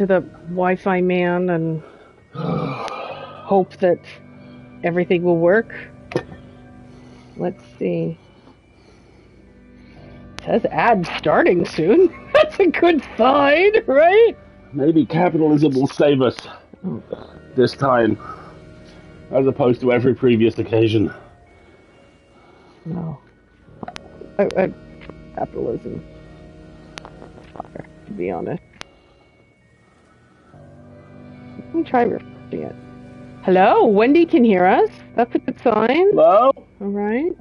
to the Wi-Fi man and hope that everything will work. Let's see. It says ad starting soon. That's a good sign, right? Maybe capitalism will save us this time, as opposed to every previous occasion. No. Capitalism. To be honest. Let me try refreshing it. Hello, Wendy can hear us. That's a good sign. Hello? All right.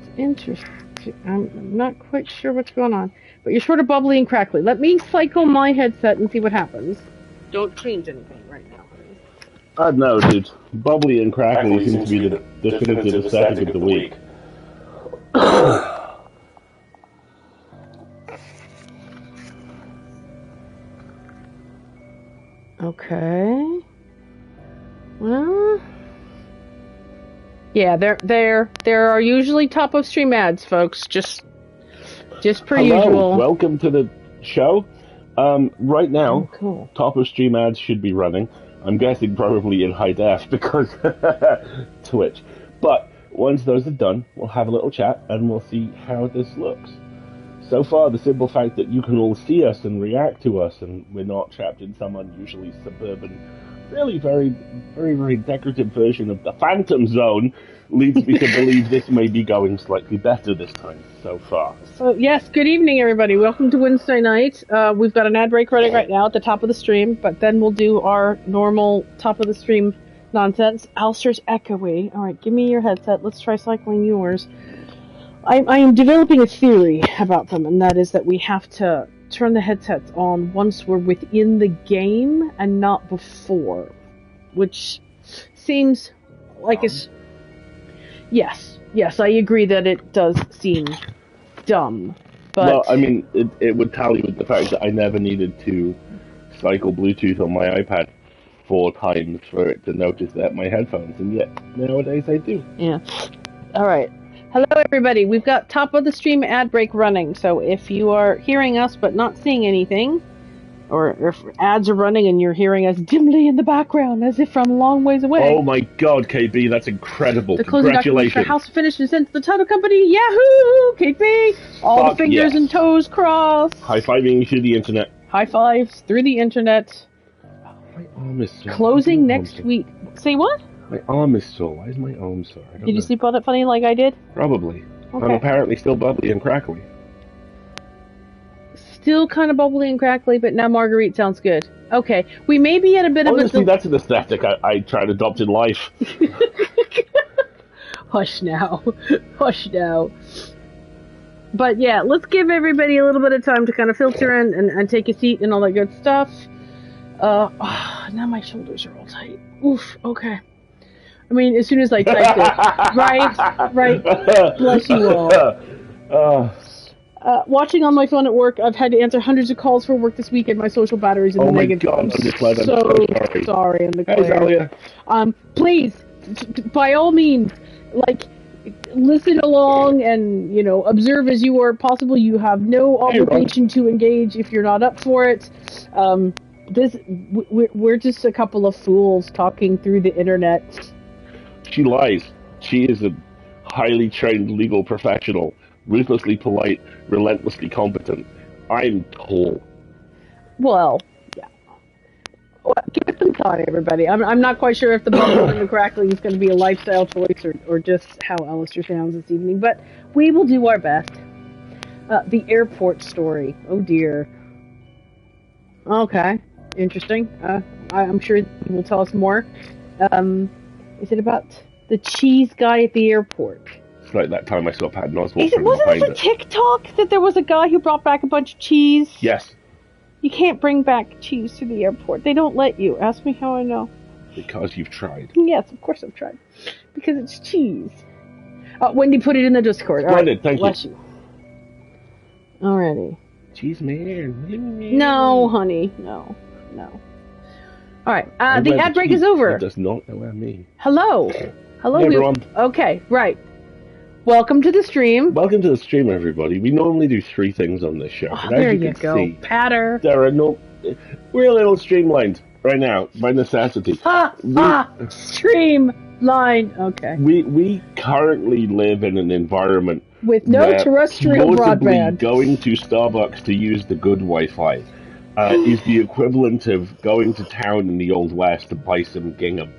It's interesting. I'm not quite sure what's going on, but you're sort of bubbly and crackly. Let me cycle my headset and see what happens. Don't change anything right now. No, dude. Bubbly and crackly seems to be the definitive aesthetic of the week. Okay. Well, yeah, there are usually top of stream ads, folks. Just per usual. Welcome to the show. Right now, cool. top of stream ads should be running. I'm guessing probably in high def because Twitch. But once those are done, we'll have a little chat and we'll see how this looks. So far, the simple fact that you can all see us and react to us, and we're not trapped in some unusually suburban, really very, very, very decorative version of the Phantom Zone, leads me to believe this may be going slightly better this time so far. So, yes, good evening, everybody. Welcome to Wednesday night. We've got an ad break running right now at the top of the stream, but then we'll do our normal top of the stream nonsense. Alistair's echoey. All right, give me your headset. Let's try cycling yours. I am developing a theory about them, and that is that we have to turn the headsets on once we're within the game and not before, which seems like it's... Yes, I agree that it does seem dumb, but... Well, I mean, it would tally with the fact that I never needed to cycle Bluetooth on my iPad 4 times for it to notice that my headphones, and yet nowadays I do. Yeah. All right. Hello, everybody. We've got top of the stream ad break running, so if you are hearing us but not seeing anything, or if ads are running and you're hearing us dimly in the background as if from a long ways away. Oh my god, KB, that's incredible. The closing Congratulations. For House finished and sent to the title company. Yahoo! KB! All the fingers and toes crossed. High-fiving through the internet. High fives through the internet. Oh, my arm is sore. Closing next week. Say what? My arm is sore. Why is my arm sore? Did you sleep on it funny like I did? Probably. Okay. I'm apparently still bubbly and crackly. Still kind of bubbly and crackly, but now Marguerite sounds good. Okay, we may be at a bit Honestly, of a... that's an aesthetic I tried to adopt in life. Hush now. Hush now. But yeah, let's give everybody a little bit of time to kind of filter in and take a seat and all that good stuff. Now my shoulders are all tight. Oof, okay. I mean, as soon as I typed it. Right. Bless you all. Watching on my phone at work, I've had to answer hundreds of calls for work this week, and my social battery's in the negative. Oh my god, I'm so sorry. Hey, Zalia. Please, by all means, listen along and, observe as you are possible. You have no obligation to engage if you're not up for it. We're just a couple of fools talking through the internet. She lies. She is a highly trained legal professional, ruthlessly polite, relentlessly competent. I'm tall. Well, yeah. Give it some time, everybody. I'm not quite sure if the bubble and the crackling is going to be a lifestyle choice or just how Alistair sounds this evening, but we will do our best. The airport story. Oh dear. Okay. Interesting. I'm sure you will tell us more. Is it about the cheese guy at the airport? It's like that time I saw Patton Oswalt from Wasn't behind it a TikTok that there was a guy who brought back a bunch of cheese? Yes. You can't bring back cheese to the airport. They don't let you. Ask me how I know. Because you've tried. Yes, of course I've tried. Because it's cheese. Wendy put it in the Discord. Splendid, thank you. Bless you. Alrighty. Cheese man. No, honey. No. Alright, the ad break is over. It does not know what I mean. Hello, hey, everyone. Okay, right. Welcome to the stream. Welcome to the stream, everybody. We normally do 3 things on this show. Oh, there you go. See, Patter. there are no... We're a little streamlined right now, by necessity. Streamline. Okay. We currently live in an environment with no terrestrial broadband. Going to Starbucks to use the good Wi-Fi is the equivalent of going to town in the Old West to buy some gingham.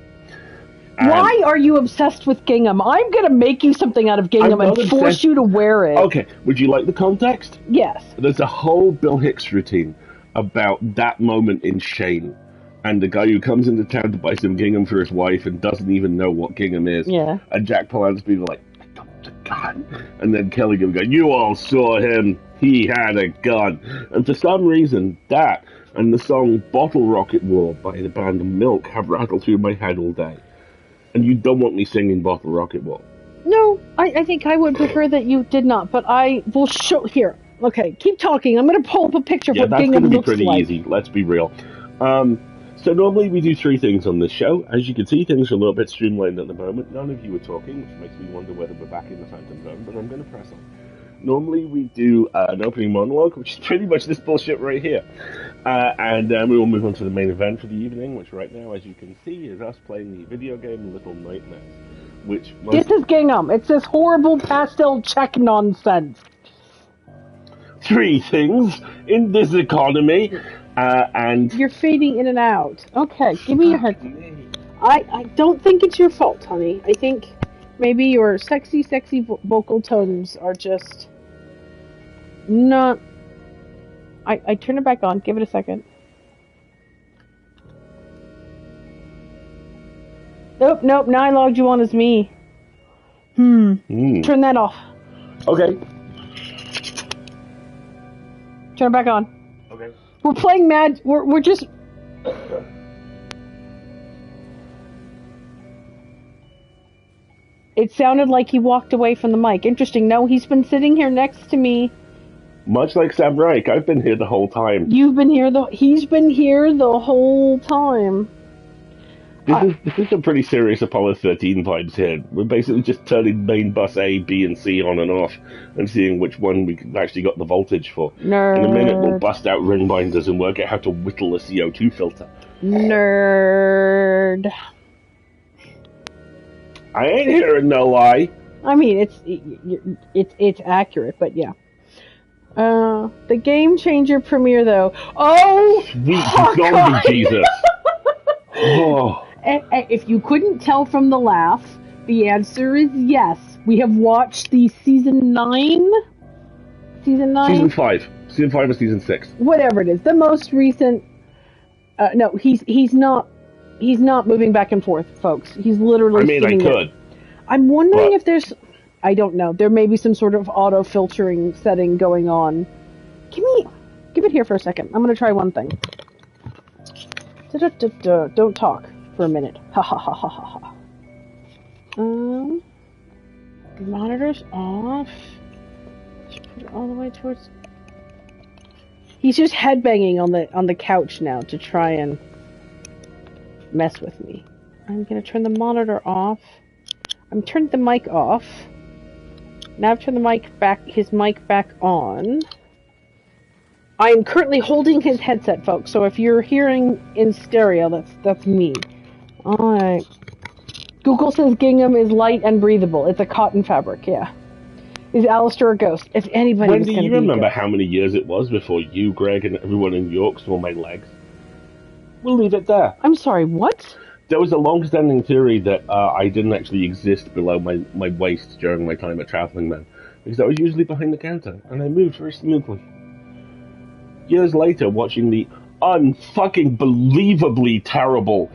Why are you obsessed with gingham? I'm going to make you something out of gingham and force you to wear it. Okay, would you like the context? Yes. There's a whole Bill Hicks routine about that moment in Shane, and the guy who comes into town to buy some gingham for his wife and doesn't even know what gingham is. Yeah. And Jack Palance's people like, I got a gun. And then Kelly will go, you all saw him. He had a gun. And for some reason, that and the song Bottle Rocket War by the band Milk have rattled through my head all day. And you don't want me singing Bottle Rocket War. No, I think I would prefer that you did not, but I will show... Here, okay, keep talking. I'm going to pull up a picture of what gingham looks like. Yeah, that's going to be pretty easy, let's be real. So normally we do 3 things on this show. As you can see, things are a little bit streamlined at the moment. None of you are talking, which makes me wonder whether we're back in the Phantom Zone, but I'm going to press on. Normally we do an opening monologue, which is pretty much this bullshit right here. And we will move on to the main event for the evening, which right now, as you can see, is us playing the video game Little Nightmares. Which this is gingham. It's this horrible pastel check nonsense. 3 things in this economy, and... You're fading in and out. Okay, give me your headset. I don't think it's your fault, honey. I think... maybe your sexy vocal tones are just not... I turn it back on. Give it a second. Nope. Now I logged you on as me. Turn that off. Okay. Turn it back on. Okay. We're playing Mad... We're just... It sounded like he walked away from the mic. Interesting. No, he's been sitting here next to me. Much like Sam Reich, I've been here the whole time. You've been here he's been here the whole time. This is some pretty serious Apollo 13 vibes here. We're basically just turning main bus A, B, and C on and off, and seeing which one we actually got the voltage for. Nerd. In a minute, we'll bust out ring binders and work out how to whittle a CO2 filter. Nerd. I ain't hearing no lie. I mean, it's accurate, but yeah. The Game Changer premiere, though. Oh, sweet zombie Jesus! Oh. If you couldn't tell from the laugh, the answer is yes. We have watched the season 9. Season 9. Season 5. Season 5 or season 6. Whatever it is, the most recent. No, he's not. He's not moving back and forth, folks. He's literally... I mean, I could. I'm wondering if there's... I don't know. There may be some sort of auto-filtering setting going on. Give it here for a second. I'm going to try one thing. Don't talk for a minute. Ha ha ha ha ha ha. Monitors off. Just put it all the way towards... He's just headbanging on the couch now to try and mess with me. I'm gonna turn the monitor off. I'm turning the mic off. Now I've turned his mic back on. I am currently holding his headset, folks, so if you're hearing in stereo, that's me. Alright. Google says gingham is light and breathable. It's a cotton fabric, yeah. Is Alistair a ghost? If anybody was going to be a ghost. Wendy, you remember how many years it was before you, Greg, and everyone in York saw my legs? We'll leave it there. I'm sorry, what? There was a long-standing theory that I didn't actually exist below my waist during my time at Traveling Man, because I was usually behind the counter, and I moved very smoothly. Years later, watching the unfucking believably terrible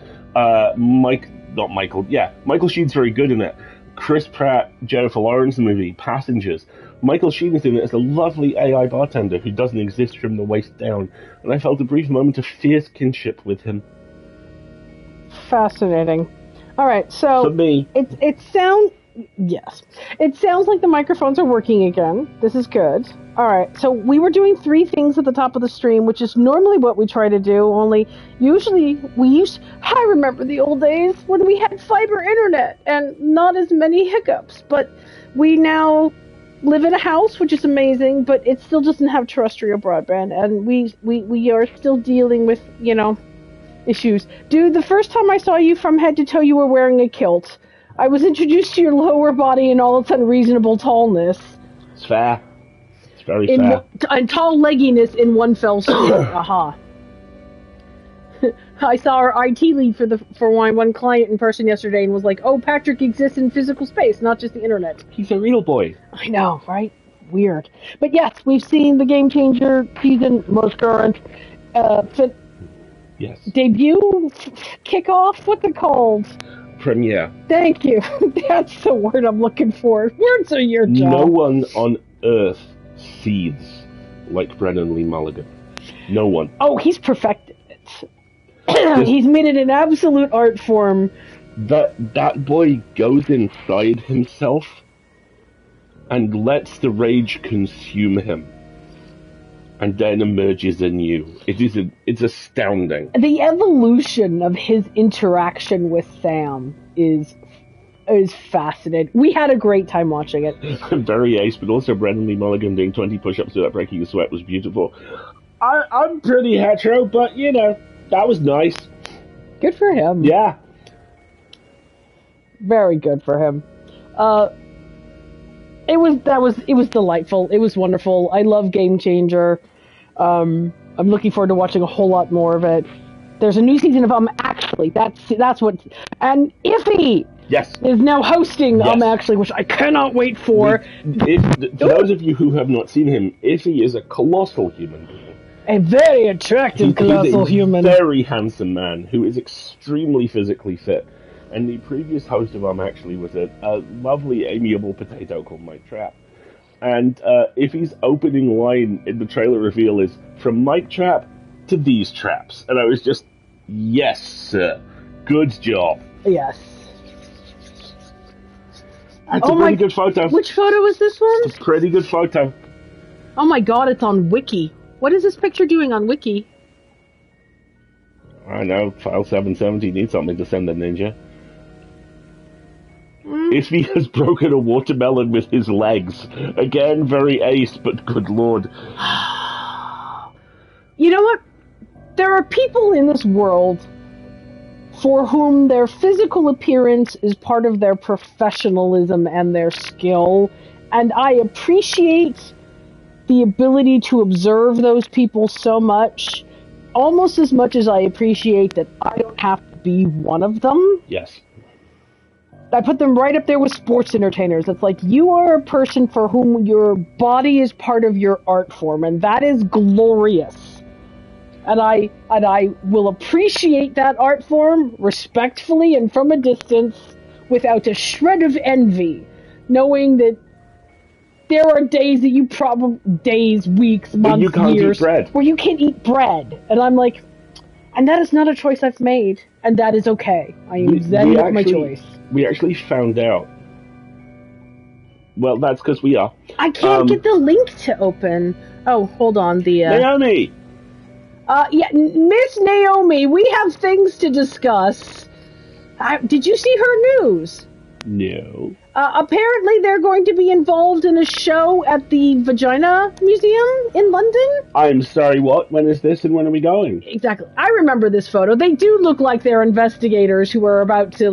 Michael Sheen's very good in it. Chris Pratt, Jennifer Lawrence movie, Passengers. Michael Sheen is in it as a lovely AI bartender who doesn't exist from the waist down, and I felt a brief moment of fierce kinship with him. Fascinating. All right, so for me, it sounds Yes. It sounds like the microphones are working again. This is good. All right. So we were doing 3 things at the top of the stream, which is normally what we try to do, only usually I remember the old days when we had fiber internet and not as many hiccups, but we now live in a house, which is amazing, but it still doesn't have terrestrial broadband, and we are still dealing with, issues. Dude, the first time I saw you from head to toe, you were wearing a kilt. I was introduced to your lower body in all its unreasonable tallness. It's fair. It's very fair. And tall legginess in one fell swoop. Aha. I saw our IT lead for one client in person yesterday and was like, "Oh, Patrick exists in physical space, not just the internet." He's a real boy. I know, right? Weird. But yes, we've seen the Game Changer season, most current, yes. Debut, kickoff, what's it called? Premiere. Thank you. That's the word I'm looking for. Words are your job. No one on Earth seethes like Brennan Lee Mulligan. No one. Oh, he's perfected it. He's made it an absolute art form. That boy goes inside himself and lets the rage consume him, and then emerges anew. It's astounding. The evolution of his interaction with Sam is fascinating. We had a great time watching it. Very ace, but also Brendan Lee Mulligan doing 20 push-ups without breaking a sweat was beautiful. I'm pretty hetero, but that was nice. Good for him. Yeah. Very good for him. It was delightful. It was wonderful. I love Game Changer. I'm looking forward to watching a whole lot more of it. There's a new season of Actually. That's what. And Iffy. Yes. Is now hosting yes. Actually, which I cannot wait for. For those of you who have not seen him, Iffy is a colossal human being. A very attractive colossal human. Very handsome man who is extremely physically fit. And the previous host of Actually was a lovely, amiable potato called Mike Trapp. And Iffy's opening line in the trailer reveal is, "From Mike Trapp to these traps." And I was just, yes, sir. Good job. Yes. That's a pretty good photo. Which photo is this one? It's a pretty good photo. Oh my god, it's on Wiki. What is this picture doing on Wiki? I know, File 770 needs something to send the ninja. Iffy has broken a watermelon with his legs. Again, very ace, but good lord. You know what? There are people in this world for whom their physical appearance is part of their professionalism and their skill, and I appreciate the ability to observe those people so much, almost as much as I appreciate that I don't have to be one of them. Yes. I put them right up there with sports entertainers. It's like, you are a person for whom your body is part of your art form, and that is glorious. And I will appreciate that art form respectfully and from a distance without a shred of envy, knowing that there are days that days, weeks, months, you can't years, eat bread. where you can't eat bread. And I'm like, and that is not a choice I've made, and that is okay. That is my choice. We actually found out. Well, that's because we are. I can't get the link to open. Oh, hold on. Naomi! Yeah, Miss Naomi, we have things to discuss. Did you see her news? No. Apparently they're going to be involved in a show at the Vagina Museum in London. I'm sorry, what? When is this and when are we going? Exactly. I remember this photo. They do look like they're investigators who are about to,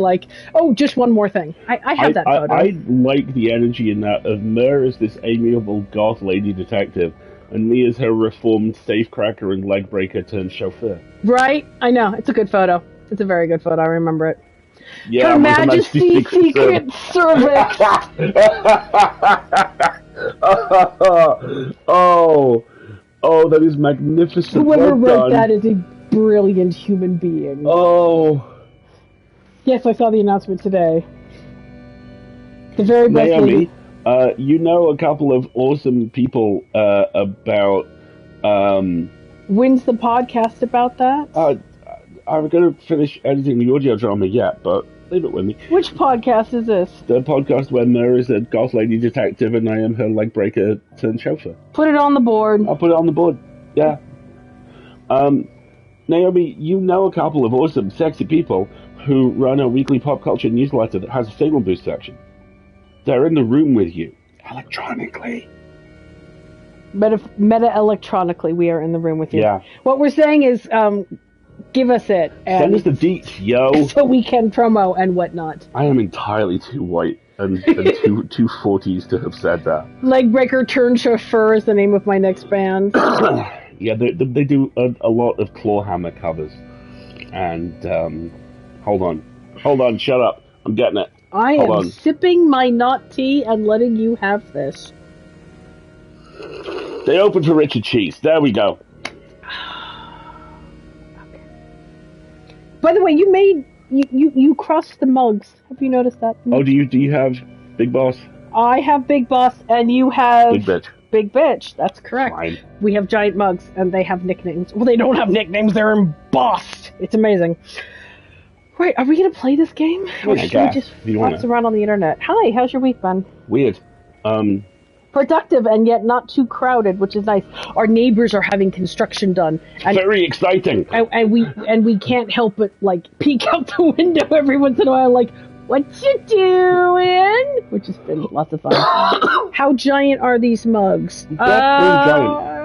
oh, just one more thing. I have that photo. I like the energy in that of Mer as this amiable goth lady detective, and me as her reformed safecracker and leg breaker turned chauffeur. Right? I know. It's a good photo. It's a very good photo. I rember it. Yeah, Her Majesty's Secret Service. oh, that is magnificent. Whoever wrote that is a brilliant human being. Oh. Yes, I saw the announcement today. The very best Naomi, you know a couple of awesome people about... When's the podcast about that? I'm going to finish editing the audio drama yet, but Leave it with me. Which podcast is this? The podcast where Mer is a goth lady detective and I am her leg breaker turned chauffeur. Put it on the board. I'll put it on the board. Yeah. Naomi, you know a couple of awesome, sexy people who run a weekly pop culture newsletter that has a signal boost section. They're in the room with you, electronically. Meta electronically, we are in the room with you. Yeah. What we're saying is, give us it. Send us the deets, yo. So we can promo and whatnot. I am entirely too white and too 40s to have said that. Legbreaker Turned Chauffeur is the name of my next band. Yeah, they do a lot of Clawhammer covers. And, hold on, shut up. I'm getting it. I am sipping my not tea and letting you have this. They open for Richard Cheese. There we go. Okay. By the way, you crossed the mugs. Have you noticed that? Oh, do you have Big Boss? I have Big Boss, and you have Big Bitch. Big Bitch. That's correct. Fine. We have giant mugs, and they have nicknames. Well, they don't have nicknames. They're embossed. It's amazing. Right, are we going to play this game? Or should we just bounce around on the internet? Hi, how's your week been? Weird. Productive and yet not too crowded, which is nice. Our neighbors are having construction done. And, very exciting. And we can't help but, like, peek out the window every once in a while, like, what you doing? Which has been lots of fun. How giant are these mugs? They're giant.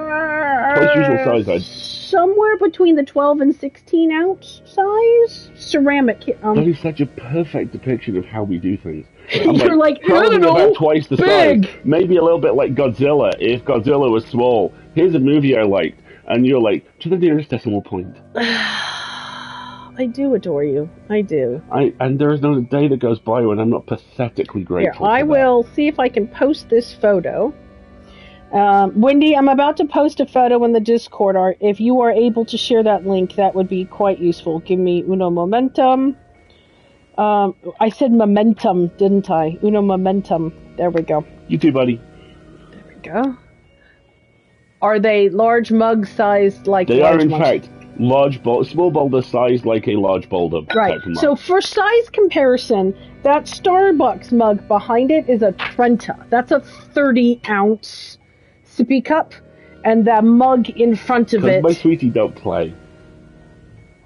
Twice usual size, somewhere between the 12 and 16 ounce size. Ceramic. That is such a perfect depiction of how we do things. You're like, I probably don't know, about twice the big. size. Maybe a little bit like Godzilla, if Godzilla was small. Here's a movie I liked. And you're like, to the nearest decimal point. I do adore you. I do. And there is not a day that goes by when I'm not pathetically grateful. Here, I will see if I can post this photo. Wendy, I'm about to post a photo in the Discord. If you are able to share that link, that would be quite useful. Give me uno momentum. I said momentum, didn't I? Uno momentum. There we go. You too, buddy. There we go. Are they large mug sized like they large are in mugs? fact small boulder sized like a large boulder. Right. So for size comparison, that Starbucks mug behind it is a Trenta. That's a 30-ounce sippy cup, and the mug in front of it. Because my sweetie don't play.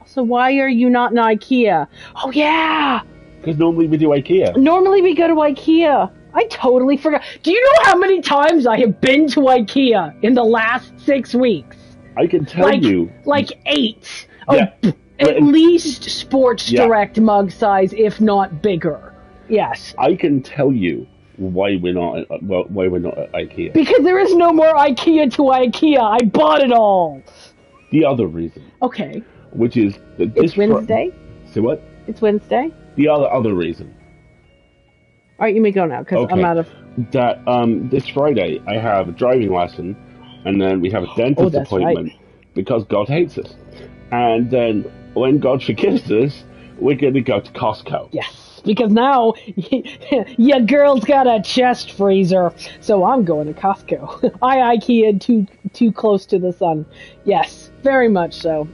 So why are you not in IKEA? Oh yeah. Because normally we do IKEA. Normally we go to IKEA. I totally forgot. Do you know how many times I have been to IKEA in the last 6 weeks? I can tell you. Like 8. Yeah. Oh, at least Sports Direct mug size, if not bigger. Yes. I can tell you why we're not at IKEA. Because there is no more IKEA to IKEA. I bought it all. The other reason. Okay. Which is that it's Wednesday. So what? It's Wednesday. The other reason. All right, you may go now because I'm out of. That this Friday I have a driving lesson, and then we have a dentist appointment because God hates us, and then when God forgives us, we're going to go to Costco. Yes, because now your girl's got a chest freezer, so I'm going to Costco. I IKEA'd too close to the sun. Yes, very much so.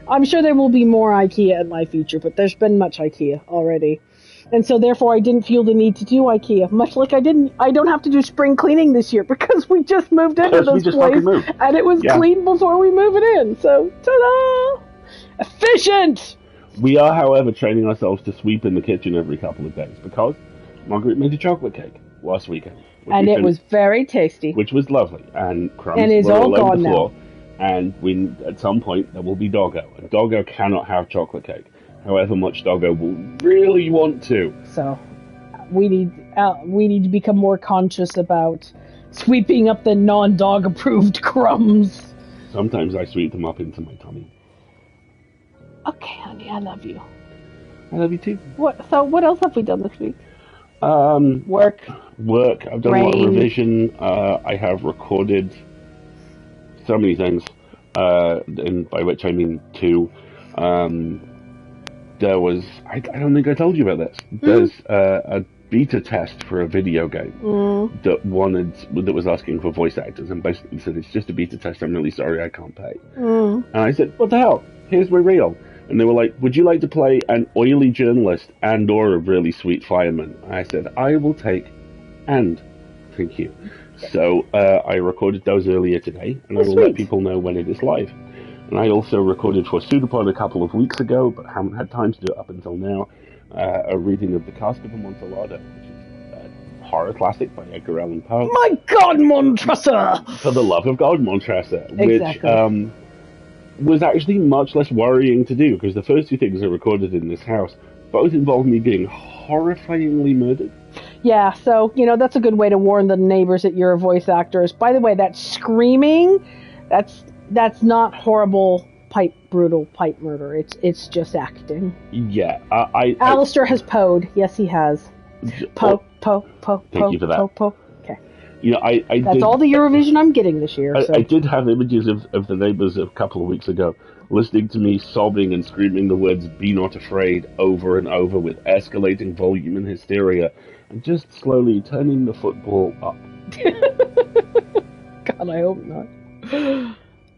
I'm sure there will be more IKEA in my future, but there's been much IKEA already. And so therefore I didn't feel the need to do IKEA. Much like I don't have to do spring cleaning this year because we just moved into this place and it was clean before we move it in. So ta-da! Efficient! We are, however, training ourselves to sweep in the kitchen every couple of days because Margaret made a chocolate cake last weekend. And it was very tasty. Which was lovely. And crumbs and were all over the now. floor. And at some point there will be Doggo. And Doggo cannot have chocolate cake. However much Doggo will really want to. So, we need to become more conscious about sweeping up the non-dog approved crumbs. Sometimes I sweep them up into my tummy. Okay, honey, I love you. I love you too. What else have we done this week? Work. I've done a lot of revision. I have recorded so many things, and by which I mean 2. There was, I don't think I told you about this. There's a beta test for a video game that was asking for voice actors, and basically said, it's just a beta test, I'm really sorry, I can't pay. And I said, what the hell? Here's my reel. And they were like, would you like to play an oily journalist and or a really sweet fireman? I said, I will take and. Thank you. So I recorded those earlier today, and I will let people know when it is live. And I also recorded for Pseudopod a couple of weeks ago, but haven't had time to do it up until now, a reading of The Cask of Amontillado, which is a horror classic by Edgar Allan Poe. My God, Montressor! For the love of God, Montressor. Exactly. Which was actually much less worrying to do, because the first two things I recorded in this house both involved me being horrifyingly murdered. Yeah, so, that's a good way to warn the neighbors that you're a voice actor. By the way, that screaming, that's not horrible brutal pipe murder. It's just acting. Yeah, Alistair has poed. Yes, he has. Po. Thank you for that. Po. Okay. That's all the Eurovision I'm getting this year. I did have images of the neighbors a couple of weeks ago listening to me sobbing and screaming the words "Be not afraid" over and over with escalating volume and hysteria, and just slowly turning the football up. God, I hope not.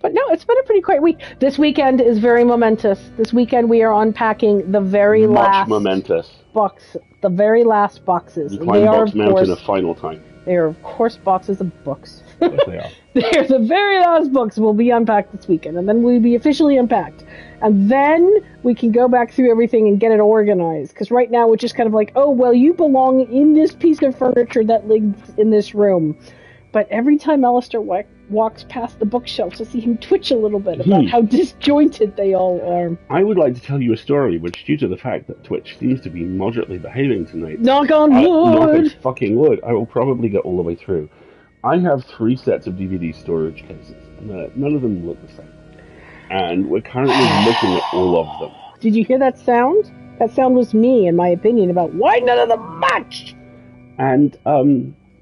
But no, it's been a pretty quiet week. This weekend is very momentous. This weekend we are unpacking the very last momentous box, the very last boxes. You climb Box Mountain a final time. They are, of course, boxes of books. Yes, they are. They're the very last books will be unpacked this weekend, and then we'll be officially unpacked. And then we can go back through everything and get it organized. Because right now we're just kind of like, oh, well, you belong in this piece of furniture that lives in this room. But every time Alistair walks past the bookshelf, to see him twitch a little bit about how disjointed they all are. I would like to tell you a story, which, due to the fact that Twitch seems to be moderately behaving tonight... Knock on wood! Knock on fucking wood. I will probably get all the way through. I have 3 sets of DVD storage cases. None of them look the same. And we're currently looking at all of them. Did you hear that sound? That sound was me, in my opinion, about why none of them match! And,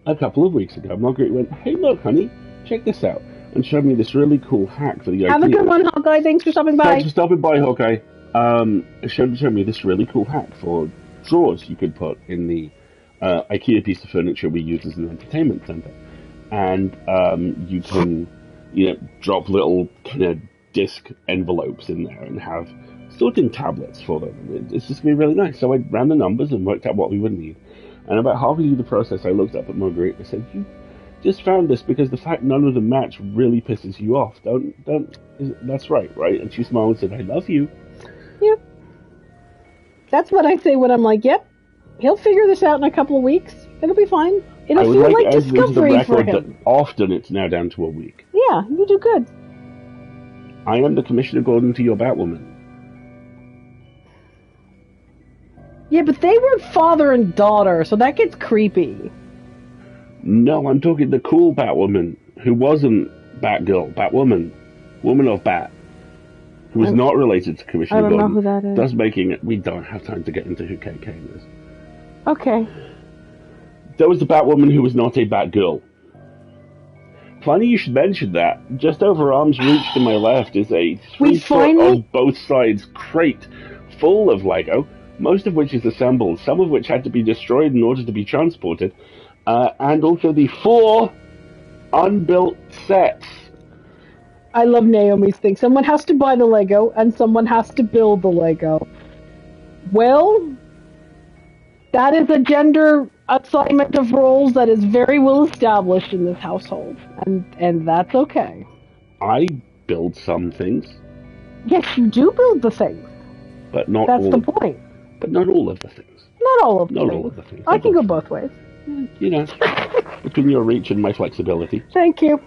a couple of weeks ago, Margaret went, hey, look, honey, check this out, and showed me this really cool hack for the Have a good one, Hawkeye. Thanks for stopping by. Thanks for stopping by, Hawkeye. Showed me this really cool hack for drawers you could put in the IKEA piece of furniture we use as an entertainment center. And you can, drop little kind of disc envelopes in there and have sorting tablets for them. It's just going to be really nice. So I ran the numbers and worked out what we would need. And about halfway through the process, I looked up at Marguerite and I said, you just found this because the fact none of them match really pisses you off. That's right? And she smiled and said, I love you. Yep. That's what I say when I'm like, yep, he'll figure this out in a couple of weeks. It'll be fine. It'll feel like discovery for him. Often it's now down to a week. Yeah, you do good. I am the Commissioner Gordon to your Batwoman. Yeah, but they were father and daughter, so that gets creepy. No, I'm talking the cool Batwoman, who wasn't Batgirl, Batwoman, Woman of Bat, who was not related to Commissioner Gordon. I don't know who that is. Thus making it, we don't have time to get into who KK is. Okay. There was the Batwoman who was not a Batgirl. Funny you should mention that. Just over arm's reach to my left is a 3-foot on both sides crate full of Lego, most of which is assembled, some of which had to be destroyed in order to be transported, and also the 4 unbuilt sets. I love Naomi's thing. Someone has to buy the Lego, and someone has to build the Lego. Well, that is a gender assignment of roles that is very well established in this household, and that's okay. I build some things. Yes, you do build the things. But not That's all the point. But not all of the things. Not all of the not things. All of the things. I can go both ways. Between your reach and my flexibility. Thank you.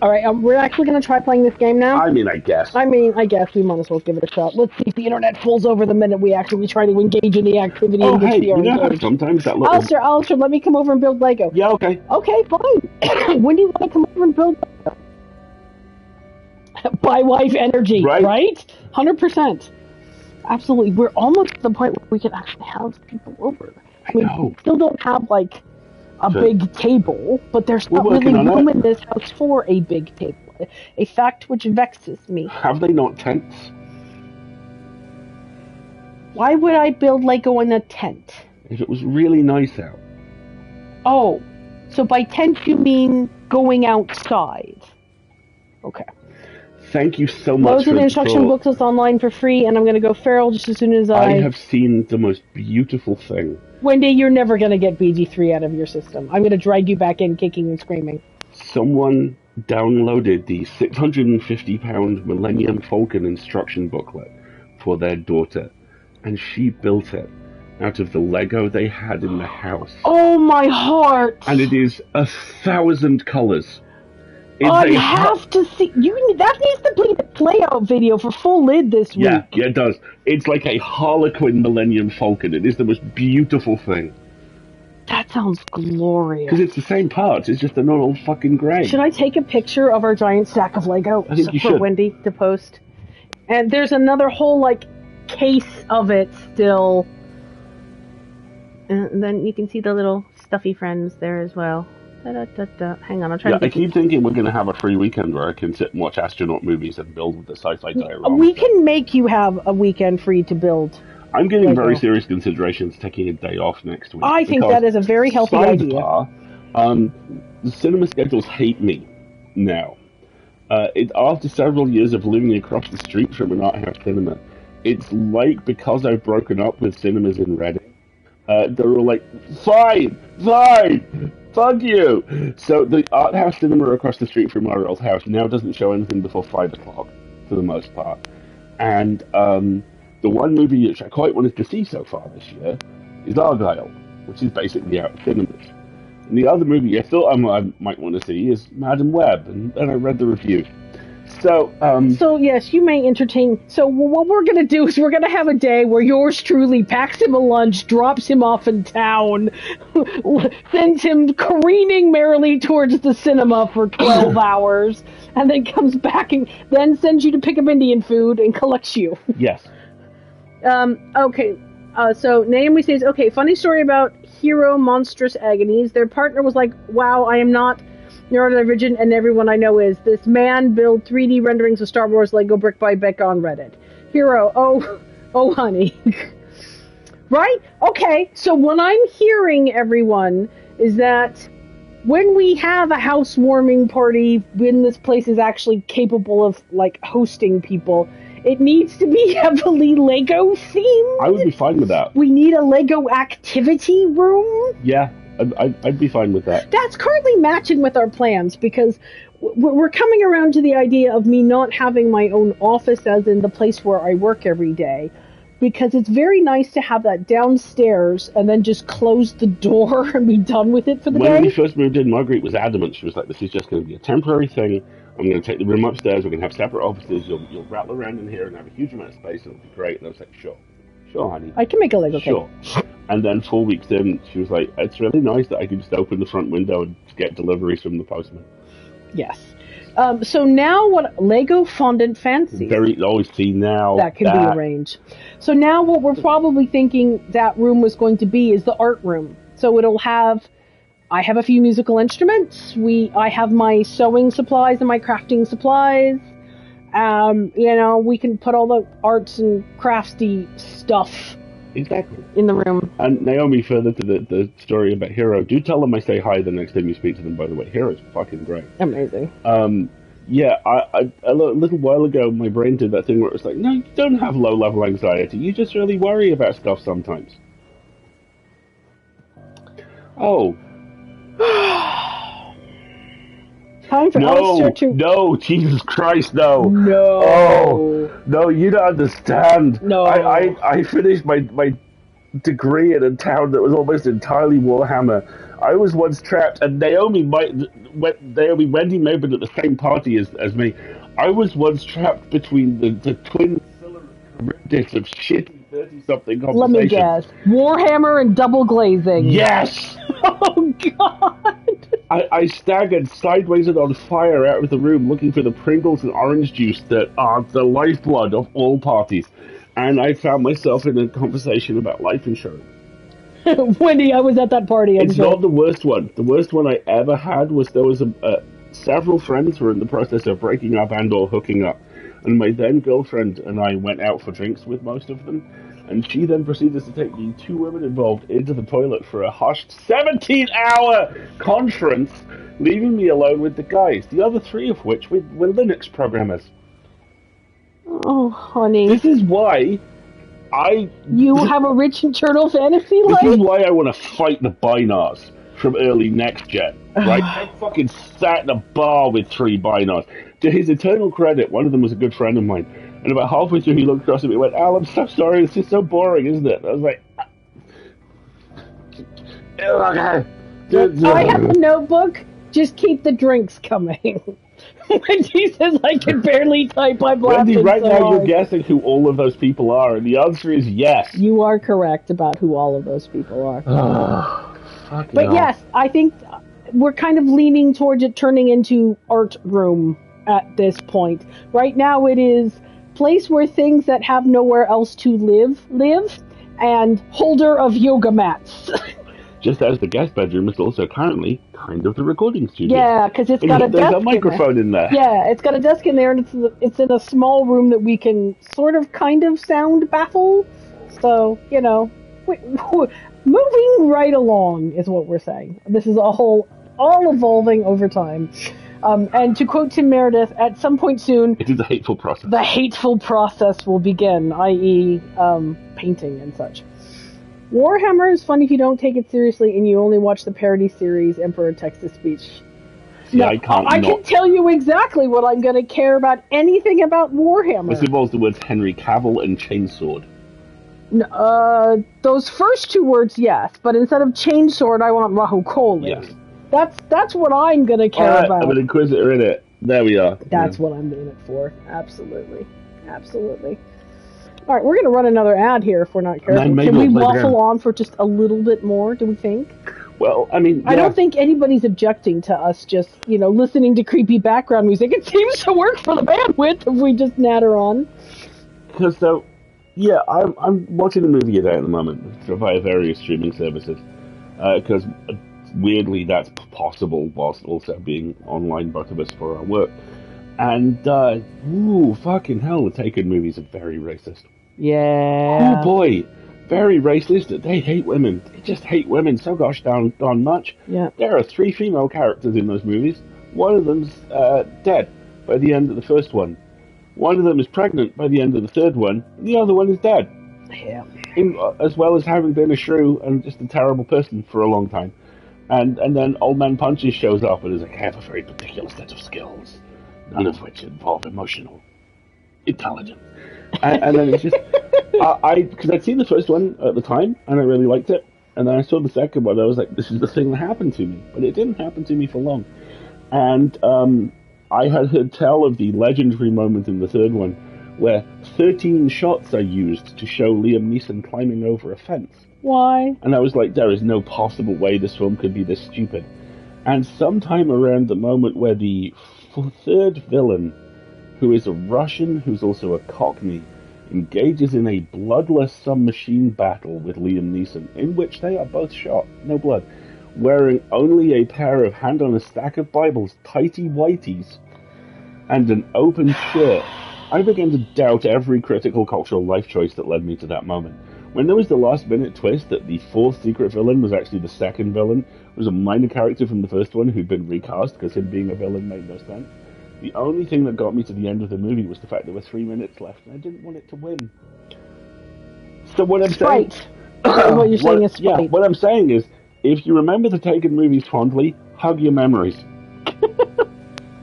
All right, we're actually going to try playing this game now. I guess we might as well give it a shot. Let's see if the internet falls over the minute we actually try to engage in the activity in which we are engaged. Sometimes that Alistair, let me come over and build Lego. Yeah, okay. Okay, fine. When do you want to come over and build Lego? By wife energy, right? 100%. Absolutely. We're almost at the point where we can actually have people over. I know. We still don't have, a big table, but there's not really room in this house for a big table. A fact which vexes me. Have they not tents? Why would I build Lego in a tent? If it was really nice out. Oh, so by tent you mean going outside. Okay. Thank you so much Loads of instruction booklets online for free, and I'm going to go feral just as soon as I have seen the most beautiful thing. Wendy, you're never going to get BG3 out of your system. I'm going to drag you back in kicking and screaming. Someone downloaded the 650-pound Millennium Falcon instruction booklet for their daughter, and she built it out of the Lego they had in the house. Oh, my heart! And it is 1,000 colors. I have to see. That needs to be a playout video for full lid this week. Yeah, it does. It's like a Harlequin Millennium Falcon. It is the most beautiful thing. That sounds glorious. Because it's the same parts. It's just a normal fucking gray. Should I take a picture of our giant stack of Lego for Wendy to post? And there's another whole case of it still. And then you can see the little stuffy friends there as well. Da-da-da-da. Hang on, I'm trying to... I keep thinking we're going to have a free weekend where I can sit and watch astronaut movies and build with the sci-fi diorama. We can make you have a weekend free to build. I'm getting very serious considerations taking a day off next week. I think that is a very healthy idea. The cinema schedules hate me now. After several years of living across the street from an art house cinema, it's like because I've broken up with cinemas in Reading, they're all like, fine, fuck you. So the art house cinema across the street from our old house now doesn't show anything before 5 o'clock, for the most part. And the one movie which I quite wanted to see so far this year is Argyle, which is basically out of cinemas. And the other movie I thought I might want to see is Madam Web, and then I read the review. So yes, you may entertain. So what we're going to do is we're going to have a day where yours truly packs him a lunch, drops him off in town, sends him careening merrily towards the cinema for 12 hours, and then comes back and then sends you to pick up Indian food and collects you. Yes. Okay. So Naomi says, okay, funny story about Hero Monstrous Agonies. Their partner was like, wow, I am not neurodivergent, and everyone I know is. This man build 3D renderings of Star Wars Lego brick by brick on Reddit. Hero, oh honey. Right? Okay, so what I'm hearing, everyone, is that when we have a housewarming party, when this place is actually capable of, hosting people, it needs to be heavily Lego themed. I would be fine with that. We need a Lego activity room. Yeah. I'd be fine with that. That's currently matching with our plans because we're coming around to the idea of me not having my own office as in the place where I work every day, because it's very nice to have that downstairs and then just close the door and be done with it for the day. When we first moved in, Marguerite was adamant. She was like, this is just going to be a temporary thing. I'm going to take the room upstairs. We're going to have separate offices. You'll rattle around in here and have a huge amount of space. It'll be great. And I was like, sure, honey. I can make a Lego cake. Sure. And then 4 weeks in, she was like, it's really nice that I can just open the front window and get deliveries from the postman. Yes. So now what Lego Fondant Fancy. See now. That can be arranged. So now what we're probably thinking that room was going to be is the art room. So it'll have, I have a few musical instruments. I have my sewing supplies and my crafting supplies. We can put all the arts and crafty stuff in the room. And Naomi, further to the story about Hero, do tell them I say hi the next time you speak to them, by the way. Hero's fucking great. Amazing. I a little while ago, my brain did that thing where it was like, no, you don't have low-level anxiety. You just really worry about stuff sometimes. Oh. Time for Alistair to... No, Jesus Christ, no. No. Oh, no, you don't understand. No. I finished my degree in a town that was almost entirely Warhammer. I was once trapped, and Wendy may have been at the same party as me. I was once trapped between the twin characteristics of shitty 30-something conversations. Let me guess. Warhammer and double glazing. Yes! Oh, God! I staggered sideways and on fire out of the room looking for the Pringles and orange juice that are the lifeblood of all parties. And I found myself in a conversation about life insurance. Wendy, I was at that party. It's not the worst one. The worst one I ever had was there was several friends were in the process of breaking up and or hooking up. And my then girlfriend and I went out for drinks with most of them. And she then proceeded to take the two women involved into the toilet for a hushed 17-hour conference, leaving me alone with the guys, the other three of which were Linux programmers. Oh, honey. This is why You have a rich internal fantasy life? This is why I want to fight the Binars from early next gen, right? I fucking sat in a bar with 3 Binars. To his eternal credit, one of them was a good friend of mine. And about halfway through, he looked across at me and went, Al, I'm so sorry, this is so boring, isn't it? And I was like, I have a notebook. Just keep the drinks coming. When he says I can barely type, I'm laughing Wendy, right so now hard. you're guessing who all of those people are, and the answer is yes. You are correct about who all of those people are. Fucking But hell. yes, I think we're kind of leaning towards it turning into art room at this point. Right now it is place where things that have nowhere else to live, and holder of yoga mats. Just as the guest bedroom is also currently kind of the recording studio. Yeah, because it's got a There's desk a microphone in there. Yeah, it's got a desk in there, and it's in a small room that we can sort of, kind of sound baffle. So, moving right along is what we're saying. This is all evolving over time. And to quote Tim Meredith, at some point soon, it is a hateful process. The hateful process will begin, i.e., painting and such. Warhammer is fun if you don't take it seriously and you only watch the parody series Emperor Text-to-Speech. Yeah, I can't. I can tell you exactly what I'm going to care about anything about Warhammer. This involves the words Henry Cavill and Chainsword. Those first 2 words, yes, but instead of Chainsword, I want Rahu Kohli. Yes. That's what I'm going to care about. I'm an Inquisitor in it. There we are. That's what I'm in it for. Absolutely. All right, we're going to run another ad here if we're not careful. Can we waffle on for just a little bit more, do we think? Well, I mean... I don't think anybody's objecting to us just, listening to creepy background music. It seems to work for the bandwidth if we just natter on. Because, I'm watching the movie a day at the moment via various streaming services. Because, weirdly, that's possible whilst also being online, both of us, for our work. And, fucking hell, the Taken movies are very racist. Yeah. Oh boy, very racist. They hate women. They just hate women so gosh darn much. Yeah. There are 3 female characters in those movies. One of them's dead by the end of the first one. One of them is pregnant by the end of the third one. The other one is dead. Yeah. As well as having been a shrew and just a terrible person for a long time. And then Old Man Punches shows up and is like, I have a very particular set of skills, none of which involve emotional intelligence. And then it's just, because I'd seen the first one at the time, and I really liked it, and then I saw the second one, I was like, this is the thing that happened to me, but it didn't happen to me for long. And I had heard tell of the legendary moment in the third one, where 13 shots are used to show Liam Neeson climbing over a fence. Why? And I was like, there is no possible way this film could be this stupid. And sometime around the moment where the third villain, who is a Russian who's also a Cockney, engages in a bloodless submachine battle with Liam Neeson, in which they are both shot, no blood, wearing only a pair of hand-on-a-stack-of-Bibles, tighty-whities, and an open shirt, I began to doubt every critical cultural life choice that led me to that moment. When there was the last-minute twist that the fourth secret villain was actually the second villain, was a minor character from the first one who'd been recast because him being a villain made no sense. The only thing that got me to the end of the movie was the fact there were 3 minutes left, and I didn't want it to win. So what I'm saying... What you're saying is spite. Yeah, what I'm saying is, if you remember the Taken movies fondly, hug your memories.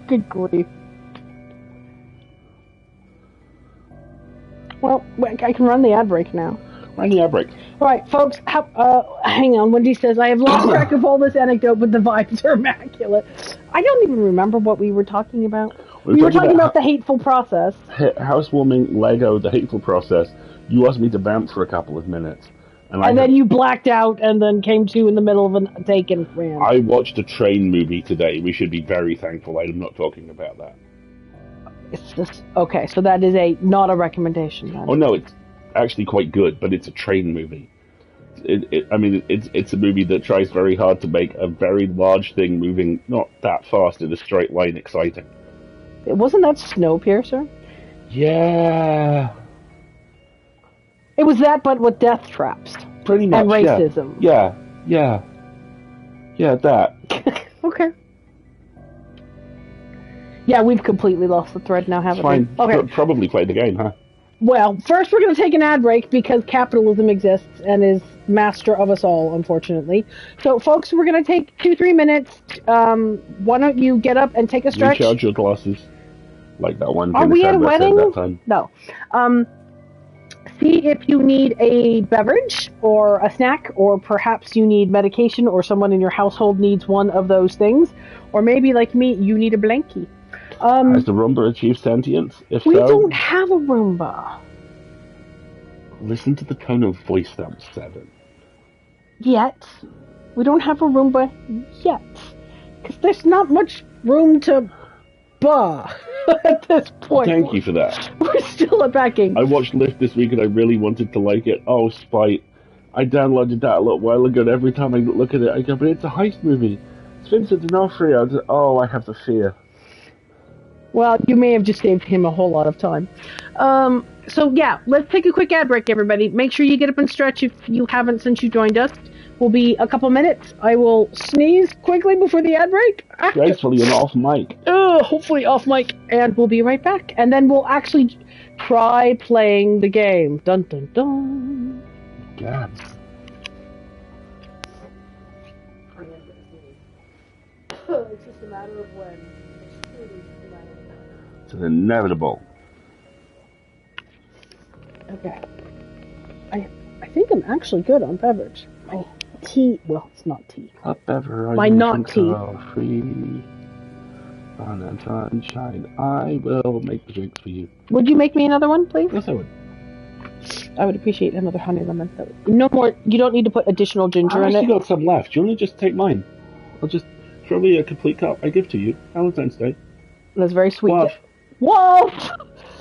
Good grief. Well, I can run the ad break now. Run the ad break. All right, folks, hang on. Wendy says, I have lost track of all this anecdote, but the vibes are immaculate. I don't even remember what we were talking about. We were talking about the hateful process. Housewarming, Lego, the hateful process. You asked me to bounce for a couple of minutes. And then you blacked out and then came to in the middle of a Taken rant. I watched a train movie today. We should be very thankful I'm not talking about that. It's just, okay, so that is not a recommendation then. Oh no, it's actually quite good, but it's a train movie. It's a movie that tries very hard to make a very large thing moving not that fast in a straight line exciting. Wasn't that Snowpiercer? Yeah. It was that, but with death traps. Pretty much, and racism. Yeah, that. Okay. Yeah, we've completely lost the thread now, haven't Fine. we? Okay. Probably play the game, huh? Well, first we're going to take an ad break because capitalism exists and is master of us all, unfortunately. So, folks, we're going to take 2-3 minutes. Why don't you get up and take a stretch? Recharge your glasses. Like that one Are thing we at a Sandra said wedding? that time. No. See if you need a beverage or a snack, or perhaps you need medication, or someone in your household needs one of those things. Or maybe, like me, you need a blankie. Has the Roomba achieved sentience? If We so, don't have a Roomba. listen to the tone of voice that was said in. Yet. We don't have a Roomba yet. Because there's not much room to at this point. Thank you for that. We're still at backing. I watched Lift this week and I really wanted to like it. Oh, spite. I downloaded that a little while ago and every time I look at it, I go, but it's a heist movie. It's Vincent D'Onofrio. I have the fear. Well, you may have just saved him a whole lot of time. So yeah, let's take a quick ad break, everybody. Make sure you get up and stretch if you haven't since you joined us. Will be a couple minutes. I will sneeze quickly before the ad break. Gracefully and off mic. Hopefully off mic, and we'll be right back. And then we'll actually try playing the game. Dun dun dun. God. It's just a matter of when. It's inevitable. Okay. I think I'm actually good on beverage. My tea, well, it's not tea. My not tea. Free on and sunshine. I will make the drinks for you. Would you make me another one, please? Yes, I would. I would appreciate another honey lemon. No more. You don't need to put additional ginger in it. I actually got some left. Do you want to just take mine? I'll just throw me a complete cup. I give to you. Valentine's Day. That's very sweet. What? Whoa!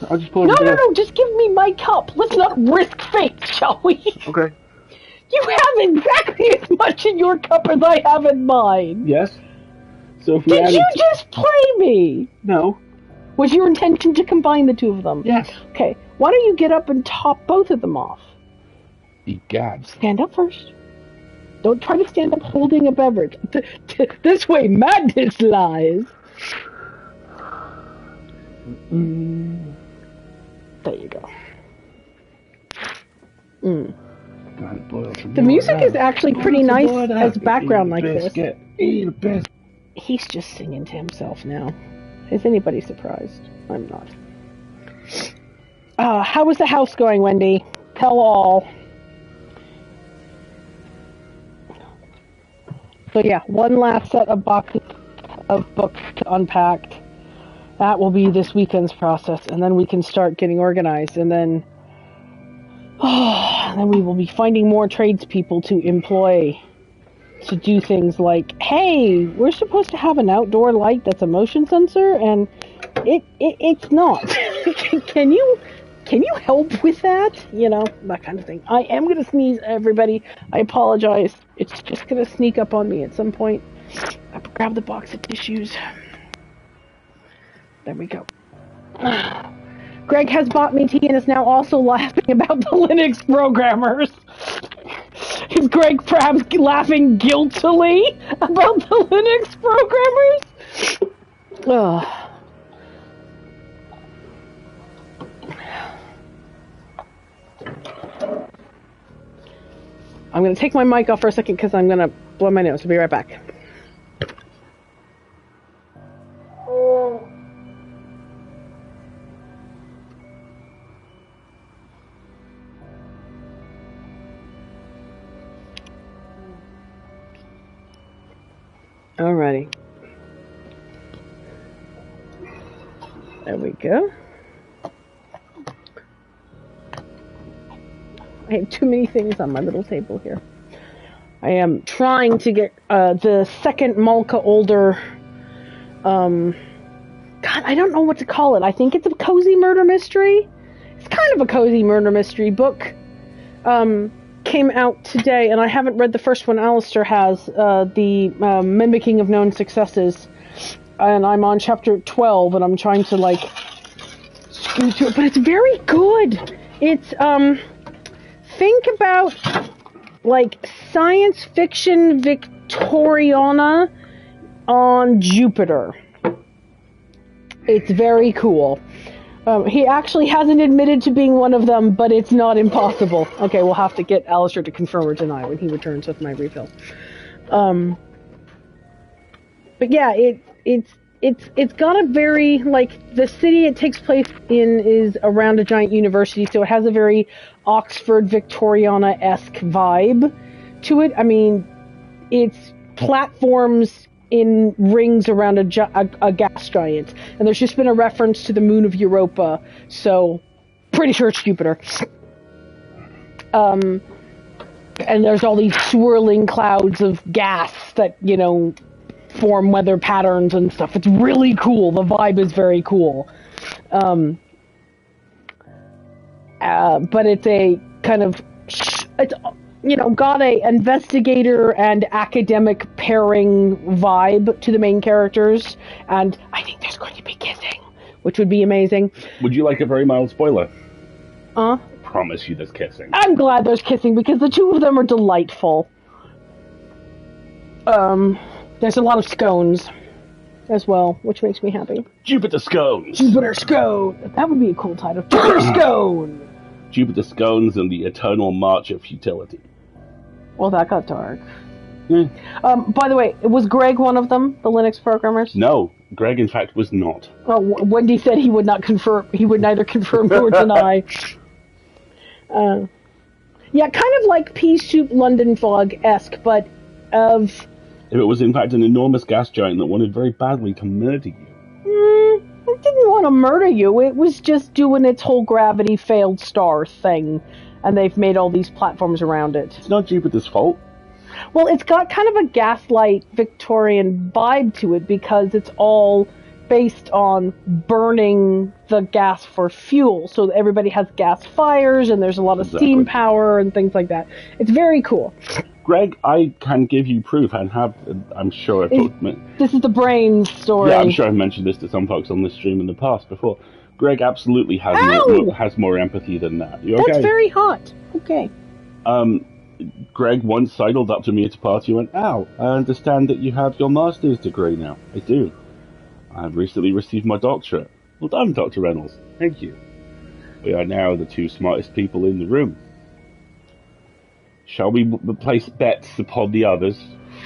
I'll just pour it No, just give me my cup. Let's not risk fate, shall we? Okay. You have exactly as much in your cup as I have in mine. Yes. So if we Did you just play me? No. Was your intention to combine the two of them? Yes. Okay. Why don't you get up and top both of them off? Egads. Stand up first. Don't try to stand up holding a beverage. This way madness lies. There you go. The music is actually pretty nice as background like this. Eat a biscuit. He's just singing to himself now. Is anybody surprised? I'm not. How is the house going, Wendy? Tell all. So yeah, one last set of boxes of books to unpack. That will be this weekend's process, and then we can start getting organized, and then we will be finding more tradespeople to employ to do things like, hey, we're supposed to have an outdoor light that's a motion sensor, and it's not. Can you help with that? You know, that kind of thing. I am going to sneeze, everybody. I apologize. It's just going to sneak up on me at some point. I grab the box of tissues. There we go. Greg has bought me tea and is now also laughing about the Linux programmers. Is Greg perhaps laughing guiltily about the Linux programmers? I'm going to take my mic off for a second because I'm going to blow my nose. I'll be right back. Alrighty. There we go. I have too many things on my little table here. I am trying to get the second Malka Older. God, I don't know what to call it. I think it's a cozy murder mystery. It's kind of a cozy murder mystery book. Came out today, and I haven't read the first one. Alistair has the Mimicking of Known Successes, and I'm on chapter 12, and I'm trying to like scoot to it, but it's very good. It's think about like science fiction Victoriana on Jupiter. It's very cool. He actually hasn't admitted to being one of them, but it's not impossible. Okay, we'll have to get Alistair to confirm or deny when he returns with my refill. But yeah, it's got a very, like, the city it takes place in is around a giant university, so it has a very Oxford Victoriana-esque vibe to it. I mean, it's platforms in rings around a gas giant, and there's just been a reference to the moon of Europa, so pretty sure it's Jupiter. And there's all these swirling clouds of gas that, you know, form weather patterns and stuff. It's really cool. The vibe is very cool. But it's a kind of, it's, you know, got a investigator and academic pairing vibe to the main characters, and I think there's going to be kissing, which would be amazing. Would you like a very mild spoiler? I promise you there's kissing. I'm glad there's kissing, because the two of them are delightful. There's a lot of scones as well, which makes me happy. Jupiter Scones! Jupiter Scone! That would be a cool title. Jupiter Scone! Jupiter Scones and the Eternal March of Futility. Well, that got dark. By the way, was Greg one of them, the Linux programmers? No, Greg, in fact, was not. Oh, Wendy said he would not confirm. He would neither confirm nor deny. Yeah, kind of like Pea Soup London Fog-esque, but of... If it was, in fact, an enormous gas giant that wanted very badly to murder you. It didn't want to murder you. It was just doing its whole gravity failed star thing, and they've made all these platforms around it. It's not Jupiter's fault. Well, it's got kind of a gaslight Victorian vibe to it, because it's all based on burning the gas for fuel. So everybody has gas fires, and there's a lot of steam power and things like that. It's very cool. Greg, I can give you proof, and I'm sure this is the brain story. Yeah, I'm sure I've mentioned this to some folks on this stream in the past before. Greg absolutely has more empathy than that. You okay? That's very hot. Okay. Greg once sidled up to me at a party and went, "Ow, I understand that you have your master's degree now." I do. I've recently received my doctorate. Well done, Dr. Reynolds. Thank you. We are now the two smartest people in the room. Shall we place bets upon the others?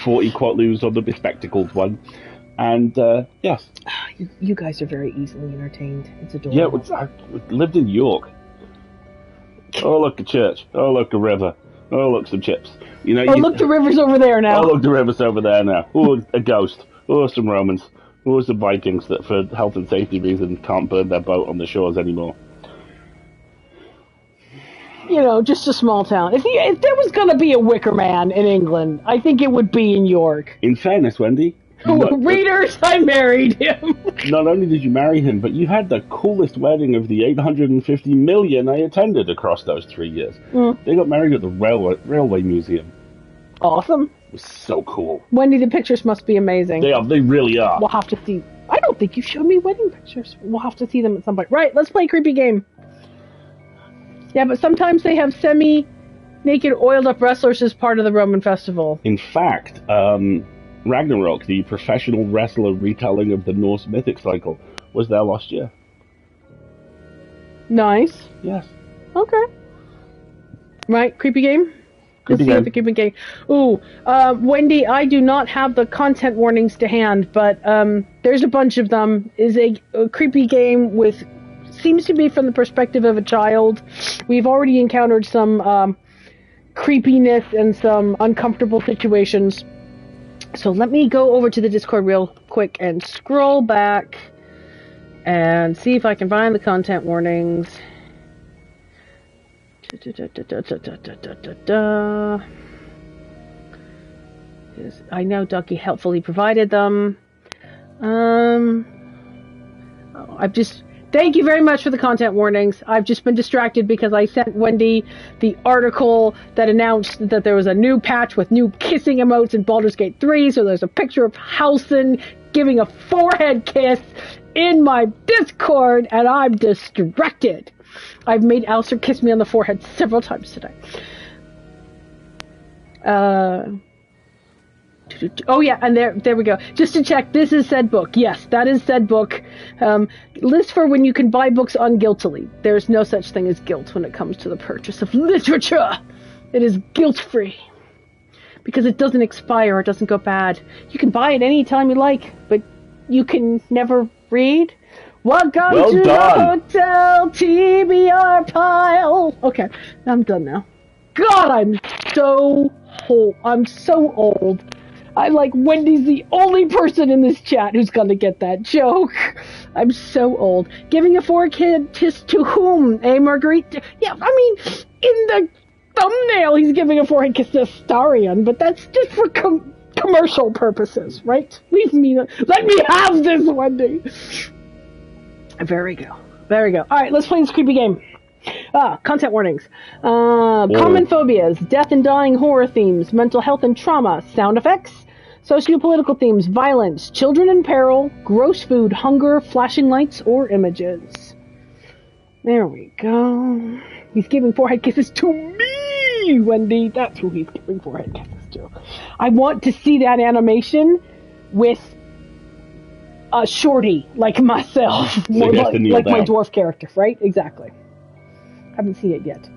40 quatloos on the bespectacled one. And, yes. You guys are very easily entertained. It's adorable. Yeah, I lived in York. Oh, look, a church. Oh, look, a river. Oh, look, some chips. You know. Look, the river's over there now. Oh, look, the river's over there now. Oh, a ghost. Oh, some Romans. Oh, some Vikings that, for health and safety reasons, can't burn their boat on the shores anymore. You know, just a small town. If there was going to be a Wicker Man in England, I think it would be in York. In fairness, Wendy... Readers, I married him. Not only did you marry him, but you had the coolest wedding of the 850 million I attended across those 3 years. They got married at the Railway Museum. Awesome. It was so cool. Wendy, the pictures must be amazing. They really are. We'll have to see. I don't think you showed me wedding pictures. We'll have to see them at some point. Right, let's play a creepy game. Yeah, but sometimes they have semi-naked, oiled-up wrestlers as part of the Roman festival. In fact, Ragnarok, the professional wrestler retelling of the Norse mythic cycle, was there last year. Nice. Yes. Okay. Right, creepy game? Creepy game. The creepy game. Ooh, Wendy, I do not have the content warnings to hand, but there's a bunch of them. Is a creepy game with... seems to be from the perspective of a child. We've already encountered some creepiness and some uncomfortable situations. So let me go over to the Discord real quick and scroll back and see if I can find the content warnings. I know Ducky helpfully provided them. Thank you very much for the content warnings. I've just been distracted because I sent Wendy the article that announced that there was a new patch with new kissing emotes in Baldur's Gate 3. So there's a picture of Halsin giving a forehead kiss in my Discord, and I'm distracted. I've made Alistair kiss me on the forehead several times today. Oh yeah, and there we go. Just to check, this is said book. Yes, that is said book. List for when you can buy books unguiltily. There's no such thing as guilt when it comes to the purchase of literature. It is guilt-free. Because it doesn't expire, it doesn't go bad. You can buy it any time you like, but you can never read. Welcome to the hotel TBR pile. Okay, I'm done now. God, I'm so old. I'm so old. I'm like, Wendy's the only person in this chat who's gonna get that joke. I'm so old. Giving a forehead kiss to whom? Eh, Marguerite? Yeah, I mean, in the thumbnail, he's giving a forehead kiss to Astarion, but that's just for commercial purposes, right? Let me have this, Wendy. There we go. All right, let's play this creepy game. Content warnings. Common phobias, death and dying horror themes, mental health and trauma, sound effects, socio-political themes, violence, children in peril, gross food, hunger, flashing lights, or images. There we go. He's giving forehead kisses to me, Wendy. That's who he's giving forehead kisses to. I want to see that animation with a shorty like myself. More like my dwarf character, right? Exactly. Haven't seen it yet.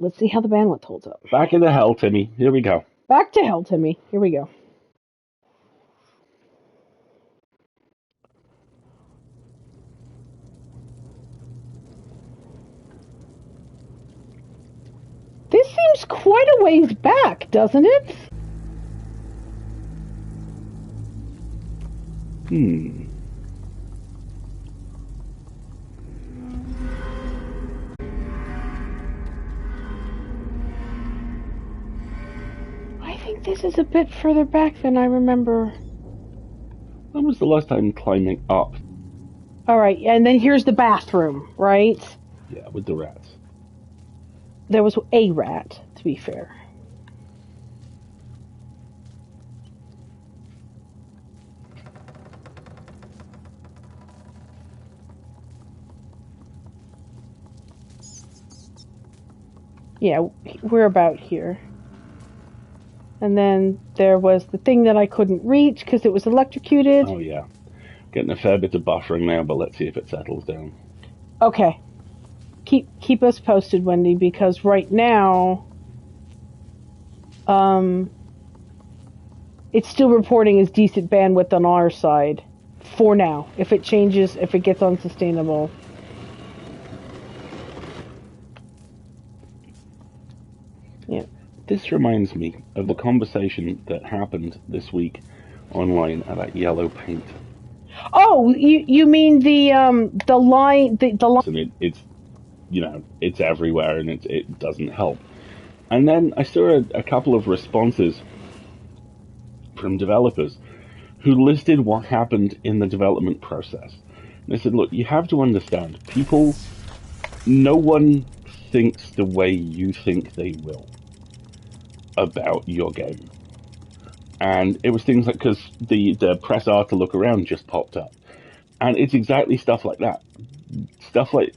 Let's see how the bandwidth holds up. Back into hell, Timmy. Here we go. Back to hell, Timmy. Here we go. This seems quite a ways back, doesn't it? I think this is a bit further back than I remember. When was the last time climbing up? Alright, and then here's the bathroom, right? Yeah, with the rats. There was a rat, to be fair. Yeah, we're about here. And then there was the thing that I couldn't reach because it was electrocuted. Oh, yeah. Getting a fair bit of buffering now, but let's see if it settles down. Okay. Keep us posted, Wendy, because right now, it's still reporting as decent bandwidth on our side. For now. If it changes, if it gets unsustainable. Yeah. This reminds me of the conversation that happened this week online about yellow paint. Oh, you mean the line the line? And it's it's everywhere and it doesn't help. And then I saw a couple of responses from developers who listed what happened in the development process. And they said, look, you have to understand, no one thinks the way you think they will about your game. And it was things like, because the press R to look around just popped up. And it's exactly stuff like that. Stuff like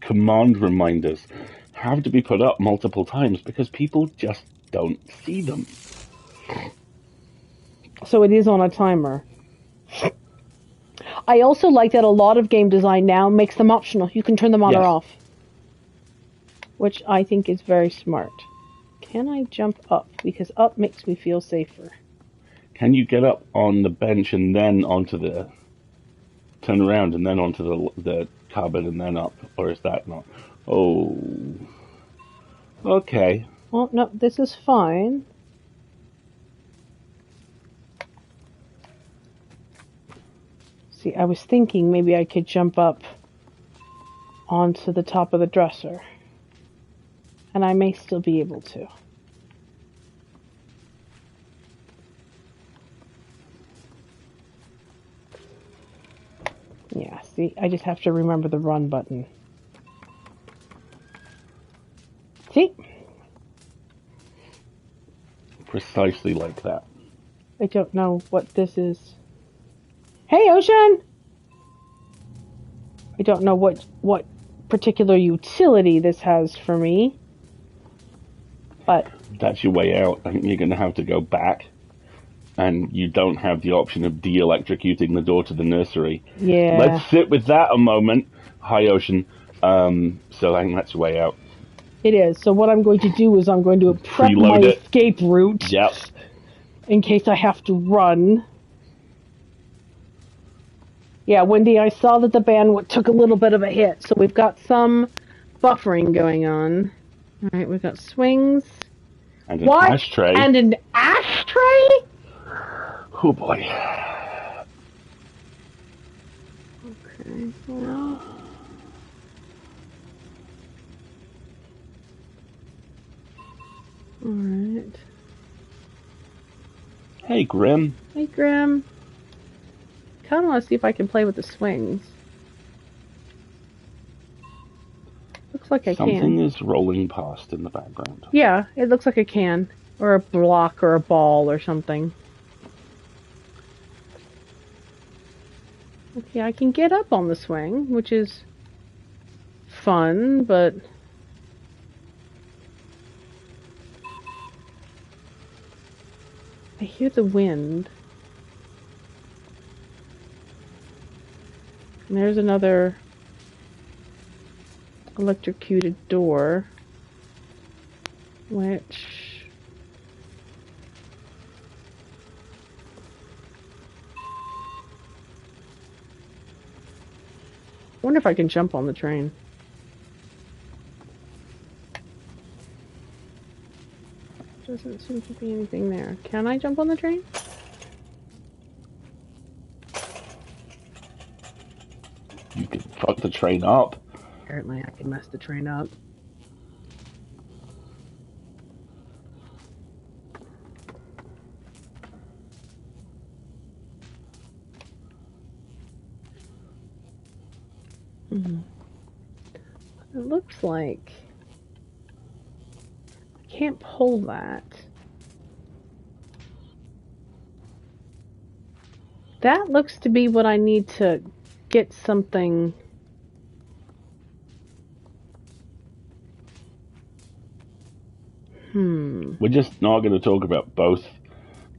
command reminders have to be put up multiple times because people just don't see them. So it is on a timer. I also like that a lot of game design now makes them optional. You can turn them on or off. Which I think is very smart. Can I jump up? Because up makes me feel safer. Can you get up on the bench and then onto the... turn around and then onto the cupboard and then up? Or is that not... Oh... Okay. Well, no, this is fine. See, I was thinking maybe I could jump up onto the top of the dresser. And I may still be able to. Yeah, see, I just have to remember the run button. See? Precisely like that. I don't know what this is. Hey, Ocean! I don't know what particular utility this has for me. But that's your way out. I think you're going to have to go back, and you don't have the option of de-electrocuting the door to the nursery. Yeah. Let's sit with that a moment, High Ocean. So I think that's your way out. It is. So what I'm going to do is I'm going to prep Preload my it. escape route. Yep. In case I have to run. Yeah, Wendy, I saw that the bandwidth took a little bit of a hit, so we've got some buffering going on. All right, we've got swings. And an ashtray. And an ashtray? Oh boy. Okay, well. Alright. Hey, Grim. Hey, Grim. Kind of want to see if I can play with the swings. Looks like I can. Something is rolling past in the background. Yeah, it looks like I can. Or a block or a ball or something. Okay, I can get up on the swing, which is fun, but... I hear the wind. And there's another electrocuted door, which... I wonder if I can jump on the train. Doesn't seem to be anything there. Can I jump on the train? You can fuck the train up. Apparently I can mess the train up. It looks like I can't pull that. That looks to be what I need to get something. We're just not going to talk about both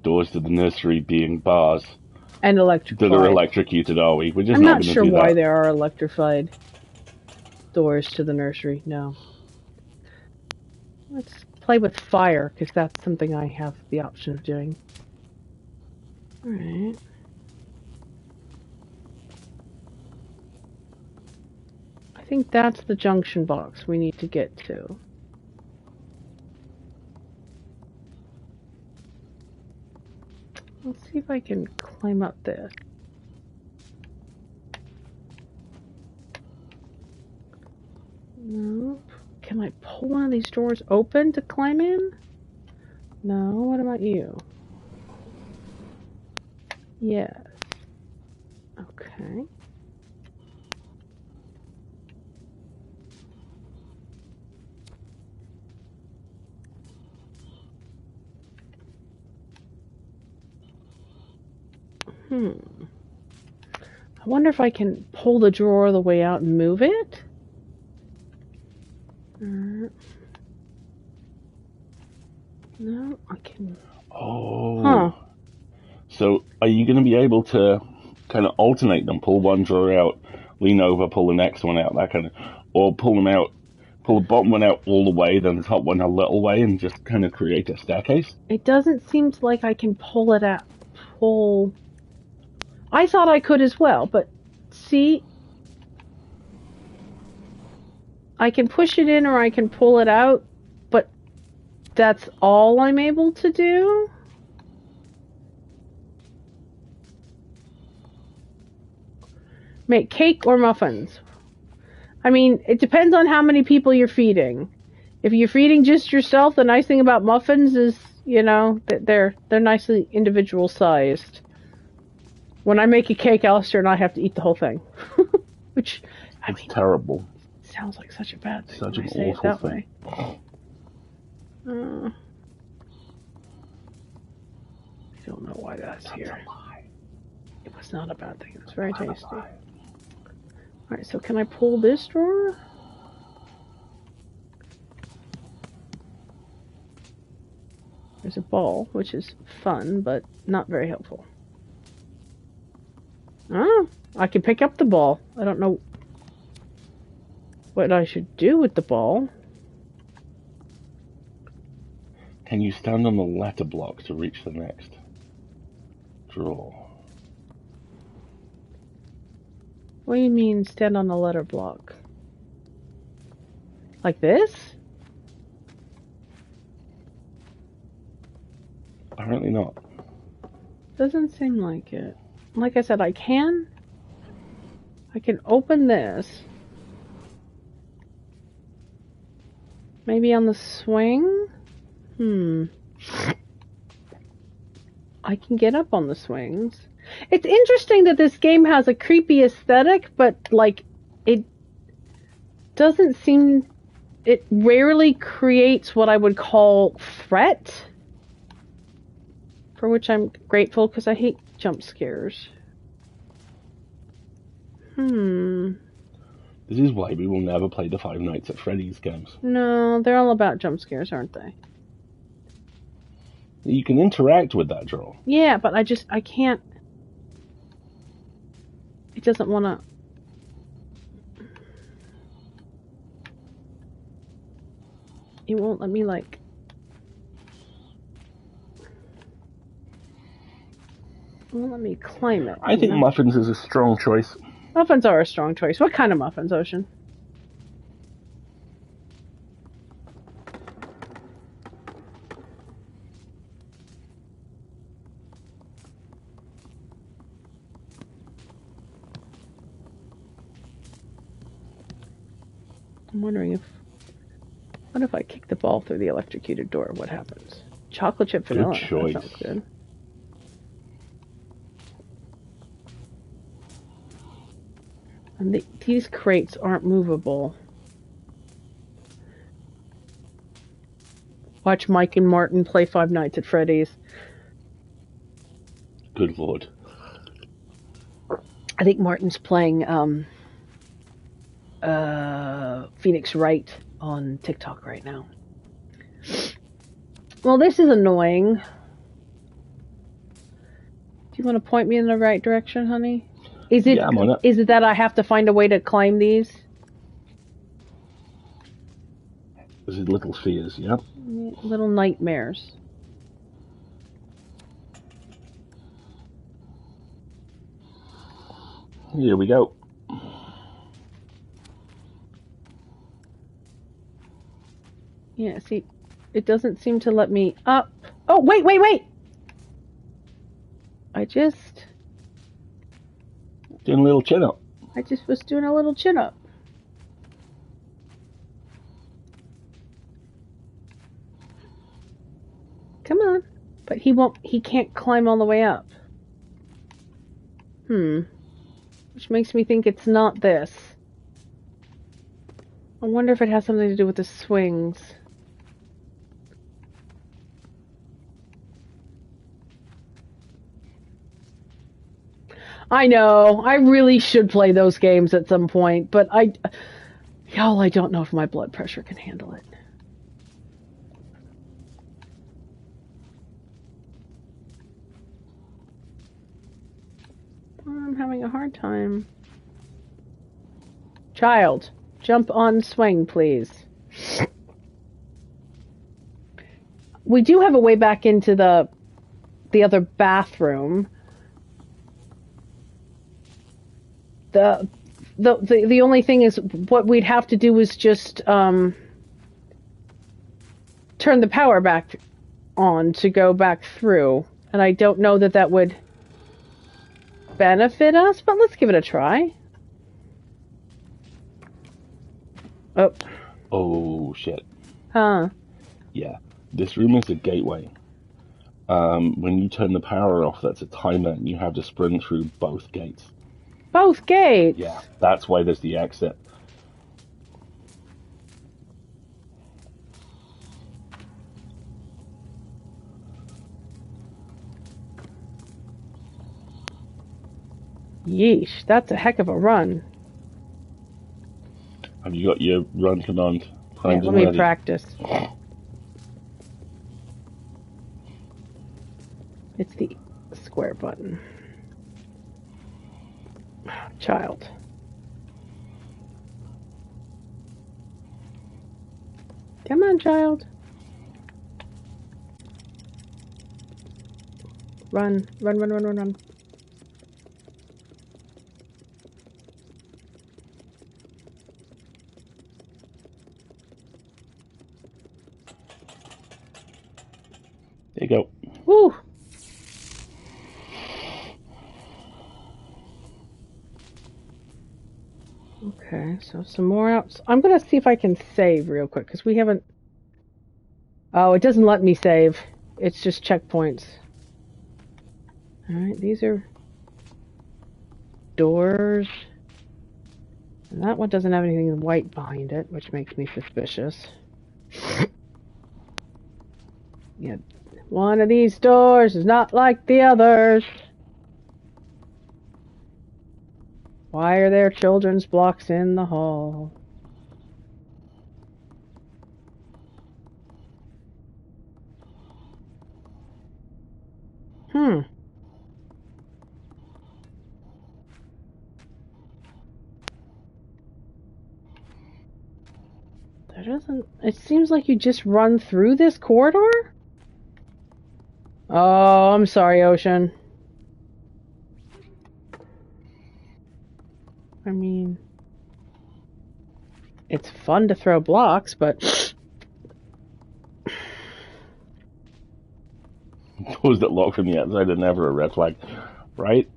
doors to the nursery being bars. And electrified. That are electrocuted, are we? We're just I'm not not going sure to do why that. there are electrified doors to the nursery. No. Let's play with fire, because that's something I have the option of doing. Alright. I think that's the junction box we need to get to. Let's see if I can climb up this. Nope. Can I pull one of these doors open to climb in? No. What about you? Yes. Okay. I wonder if I can pull the drawer all the way out and move it? No, I can... Oh. Huh. So, are you going to be able to kind of alternate them? Pull one drawer out, lean over, pull the next one out, that kind of... Or pull them out, pull the bottom one out all the way, then the top one a little way, and just kind of create a staircase? It doesn't seem like I can pull it out. Pull... I thought I could as well, but see... I can push it in or I can pull it out, but that's all I'm able to do? Make cake or muffins? I mean, it depends on how many people you're feeding. If you're feeding just yourself, the nice thing about muffins is, you know, that they're nicely individual sized. When I make a cake, Alistair and I have to eat the whole thing. Which, I mean, terrible. Sounds like such a bad thing. Such when an I say awful it that thing. Way. I don't know why that's here. It was not a bad thing. It was very tasty. Alright, so can I pull this drawer? There's a ball, which is fun, but not very helpful. Oh, I can pick up the ball. I don't know what I should do with the ball. Can you stand on the letter block to reach the next draw? What do you mean, stand on the letter block? Like this? Apparently not. Doesn't seem like it. Like I said, I can open this. Maybe on the swing? I can get up on the swings. It's interesting that this game has a creepy aesthetic, but, like, it doesn't seem... It rarely creates what I would call threat. For which I'm grateful, because I hate jump scares. This is why we will never play the Five Nights at Freddy's games. No, they're all about jump scares, aren't they? You can interact with that draw. Yeah, but I can't... It doesn't want to... It won't let me, like... It won't let me climb it. I think muffins is a strong choice. Muffins are a strong choice. What kind of muffins, Ocean? I'm wondering what if I kick the ball through the electrocuted door? What happens? Chocolate chip vanilla. Good choice. That sounds good. And these crates aren't movable. Watch Mike and Martin play Five Nights at Freddy's. Good lord. I think Martin's playing Phoenix Wright on TikTok right now. Well, this is annoying. Do you want to point me in the right direction, honey? Is it, yeah, I'm on it. Is it that I have to find a way to climb these? This is Little Fears, yeah? Little nightmares. Here we go. Yeah, see, it doesn't seem to let me up. Oh, wait! I just Doing a little chin up. I just was doing a little chin up. Come on. But he can't climb all the way up. Which makes me think it's not this. I wonder if it has something to do with the swings. I know, I really should play those games at some point, but y'all, I don't know if my blood pressure can handle it. I'm having a hard time. Child, jump on swing, please. We do have a way back into the other bathroom. The only thing is, what we'd have to do is just turn the power back on to go back through, and I don't know that would benefit us, but let's give it a try. Oh shit. Huh. Yeah, this room is a gateway. When you turn the power off, that's a timer, and you have to sprint through both gates. Both gates? Yeah, that's why there's the exit. Yeesh, that's a heck of a run. Have you got your run command? Yeah, let me practice. It's the square button. Child. Come on, child. Run, run, run, run, run, run. There you go. Woo! Okay, so some more out. I'm gonna see if I can save real quick, because we haven't... Oh, it doesn't let me save. It's just checkpoints. Alright, these are doors. And that one doesn't have anything white behind it, which makes me suspicious. Yeah, one of these doors is not like the others. Why are there children's blocks in the hall? There doesn't... It seems like you just run through this corridor? Oh, I'm sorry, Ocean. I mean... It's fun to throw blocks, but... Doors that lock from the outside are never a red flag, right?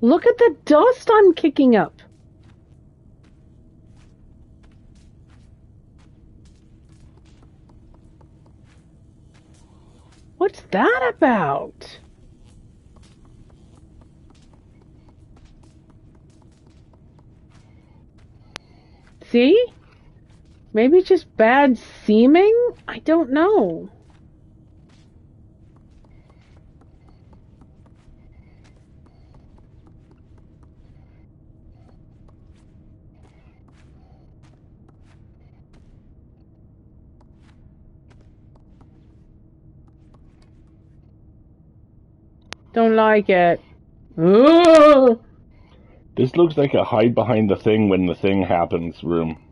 Look at the dust I'm kicking up. What's that about? See? Maybe it's just bad seeming? I don't know. Don't like it. Ooh! This looks like a hide behind the thing when the thing happens room.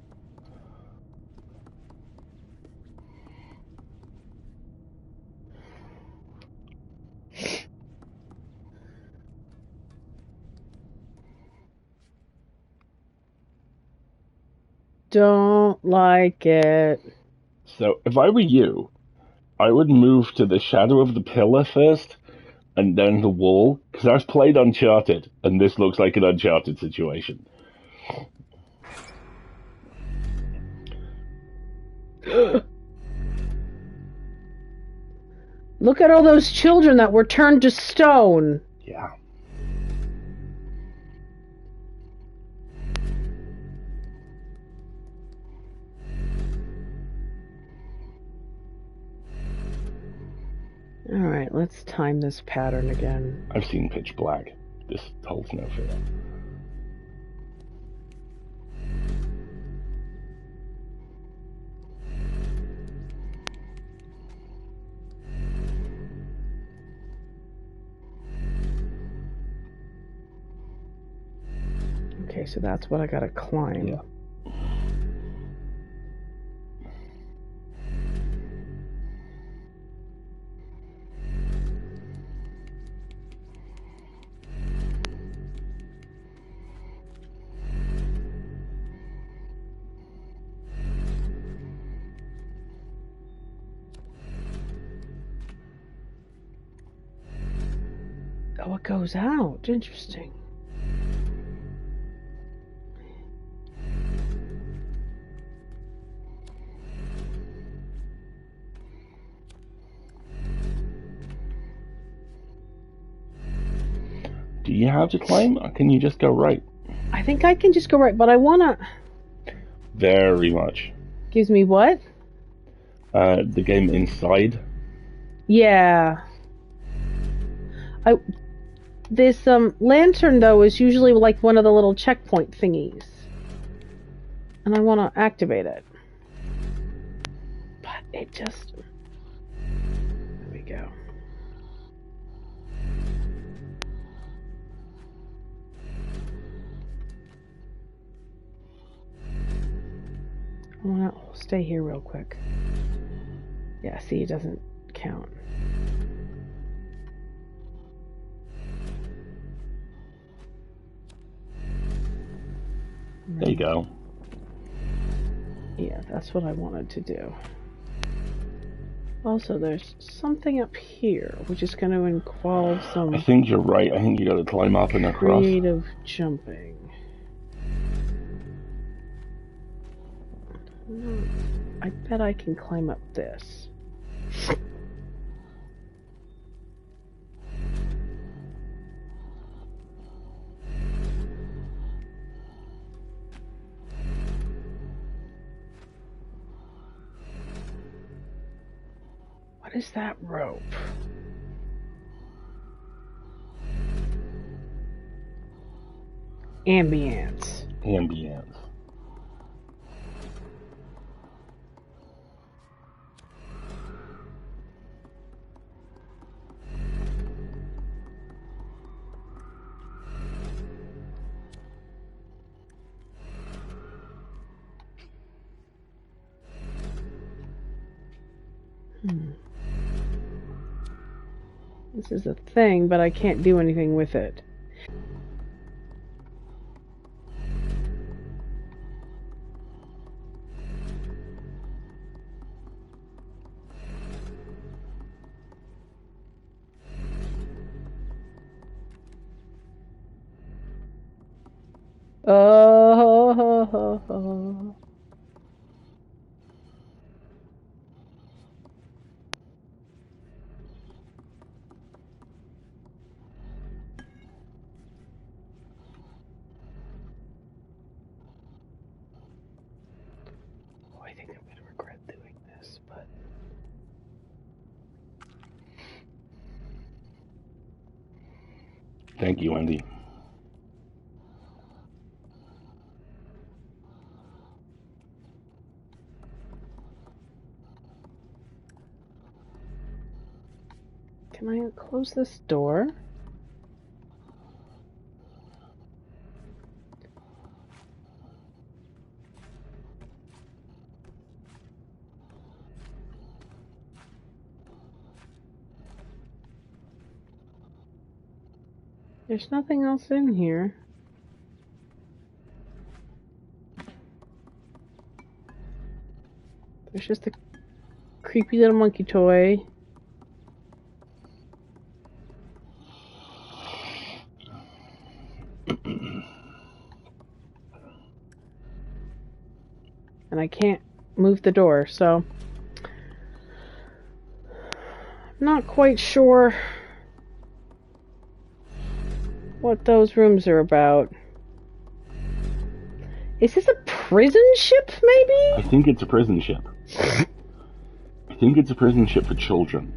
Don't like it. So, if I were you, I would move to the shadow of the pillar first, and then the wall, because I've played Uncharted, and this looks like an Uncharted situation. Look at all those children that were turned to stone. Yeah. Alright, let's time this pattern again. I've seen Pitch Black. This holds no fear. Okay, so that's what I gotta climb. Yeah. Oh, it goes out. Interesting. Do you have to climb, or can you just go right? I think I can just go right, but I wanna... Very much. Gives me what? The game Inside. Yeah. This lantern though is usually like one of the little checkpoint thingies. and I want to activate it. But it just... There we go. I want to stay here real quick. Yeah, see, it doesn't count. There you go. Yeah, that's what I wanted to do. Also, there's something up here, which is going to involve some... I think you're right. I think you got to climb up and across. Creative jumping. I bet I can climb up this. What is that rope? Ambience. Ambience. This is a thing, but I can't do anything with it. Oh. I think I'm going to regret doing this, but... Thank you, Wendy. Can I close this door? There's nothing else in here. There's just a creepy little monkey toy. And I can't move the door, so... I'm not quite sure what those rooms are about. Is this a prison ship, maybe? I think it's a prison ship. I think it's a prison ship for children.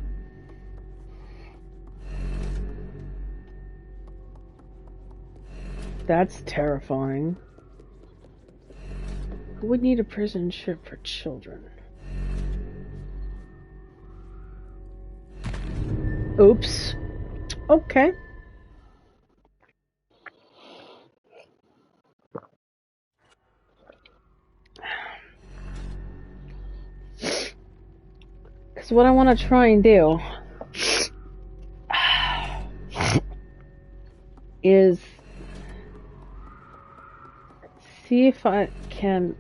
That's terrifying. Who would need a prison ship for children? Oops. Okay. Because what I want to try and do is see if I can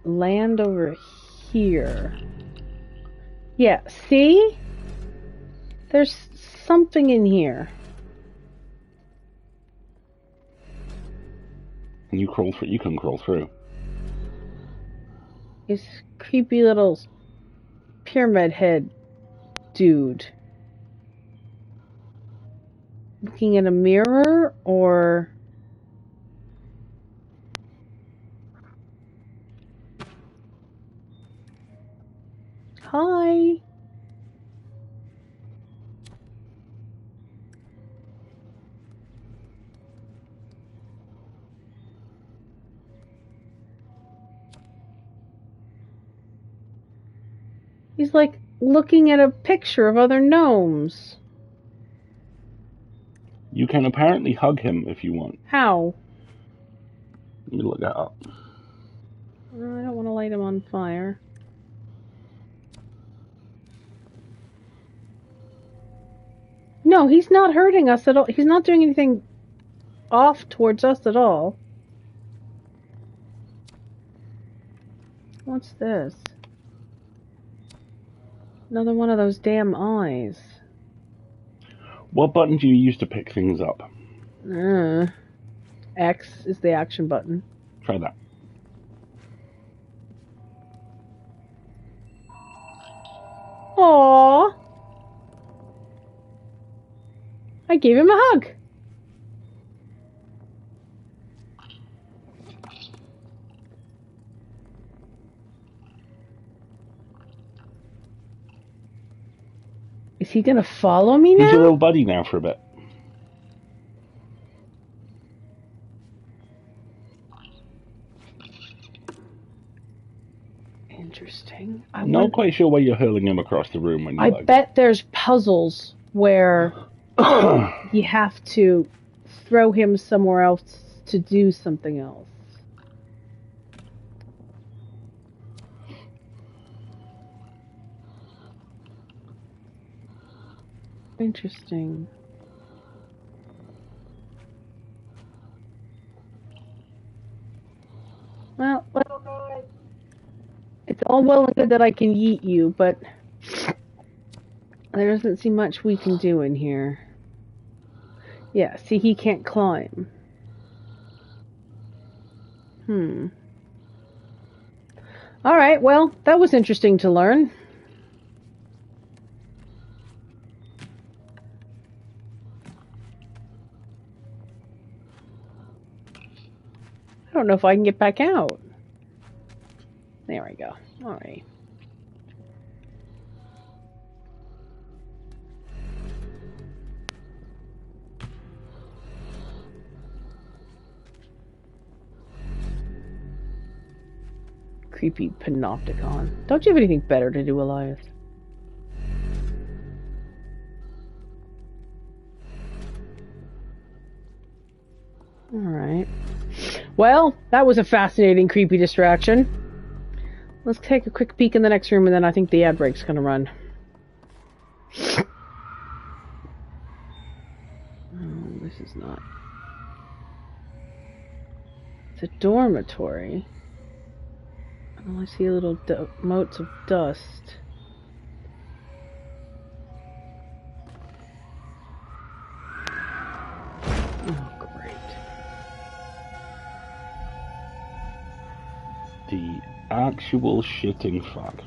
land over here. Yeah, see? There's something in here. And you crawl through. You can crawl through. This creepy little pyramid head dude. Looking at a mirror, or... Hi. He's like looking at a picture of other gnomes. You can apparently hug him if you want. How? Let me look that up. I don't want to light him on fire. No, he's not hurting us at all. He's not doing anything off towards us at all. What's this? Another one of those damn eyes. What button do you use to pick things up? X is the action button. Try that. Aww. I gave him a hug. Is he gonna follow me now? He's your little buddy now for a bit. Interesting. I'm not quite sure why you're hurling him across the room when you I bet there's puzzles where you have to throw him somewhere else to do something else. Interesting. Well, it's all well and good that I can yeet you, but there doesn't seem much we can do in here. Yeah, see, he can't climb. Alright, well, that was interesting to learn. I don't know if I can get back out. There we go. Alright. Creepy panopticon. Don't you have anything better to do, Elias? Alright. Well, that was a fascinating, creepy distraction. Let's take a quick peek in the next room, and then I think the ad break's gonna run. Oh, this is not... It's a dormitory. Oh, I see little motes of dust. Oh, great. The actual shitting fuck.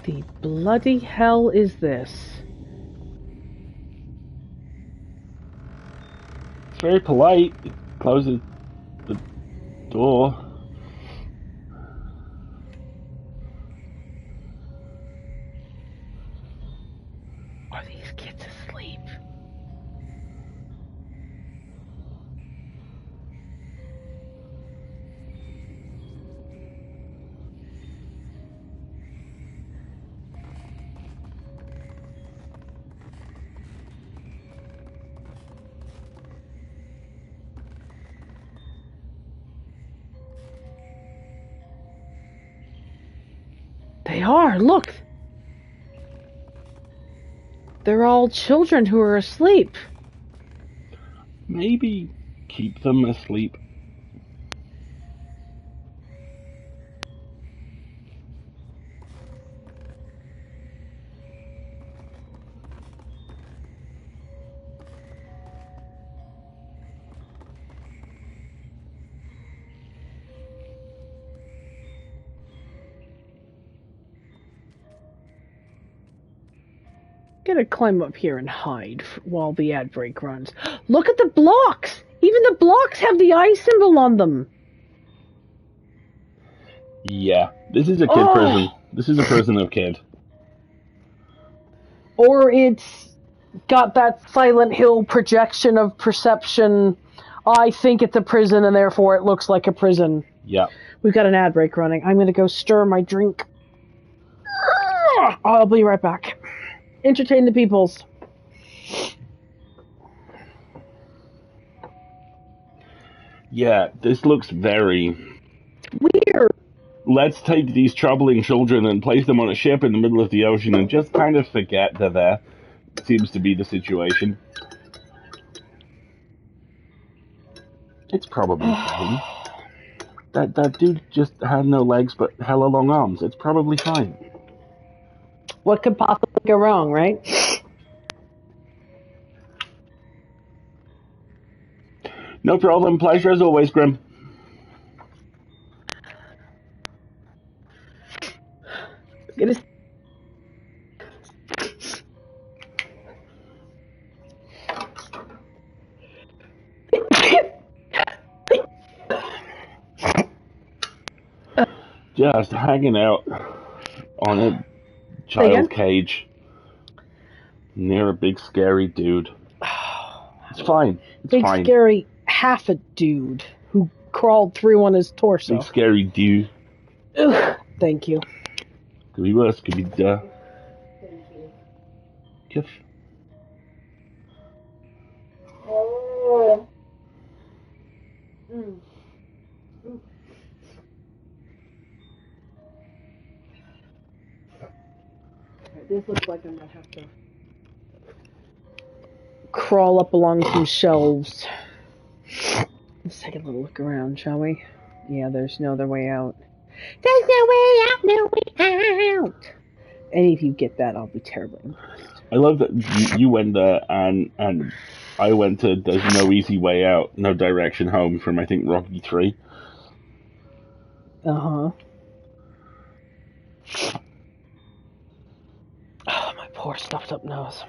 The bloody hell is this? It's very polite. It closes the door. Are these kids asleep? They are, look! They're all children who are asleep. Maybe keep them asleep. Gonna climb up here and hide while the ad break runs. Look at the blocks! Even the blocks have the eye symbol on them! Yeah, this is a kid prison. This is a prison of kid. Or it's got that Silent Hill projection of perception. I think it's a prison and therefore it looks like a prison. Yeah. We've got an ad break running. I'm going to go stir my drink. I'll be right back. Entertain the peoples. Yeah, this looks very weird. Let's take these troubling children and place them on a ship in the middle of the ocean and just kind of forget they're there. Seems to be the situation. It's probably fine. That dude just had no legs but hella long arms. It's probably fine. What could possibly go wrong, right? No problem. Pleasure as always, Grim. It is. Just hanging out on a child cage near a big scary dude. It's fine. It's big fine. Scary half a dude who crawled through on his torso. Big scary dude. Ugh, thank you. Could be worse. Could be duh. Kiff. This looks like I might have to crawl up along some shelves. Let's take a little look around, shall we? Yeah, there's no other way out. There's no way out, no way out! Any of you get that, I'll be terribly impressed. I love that you went there and I went to There's No Easy Way Out, No Direction Home from, I think, Rocky 3. Uh-huh. Oh, my poor stuffed up nose.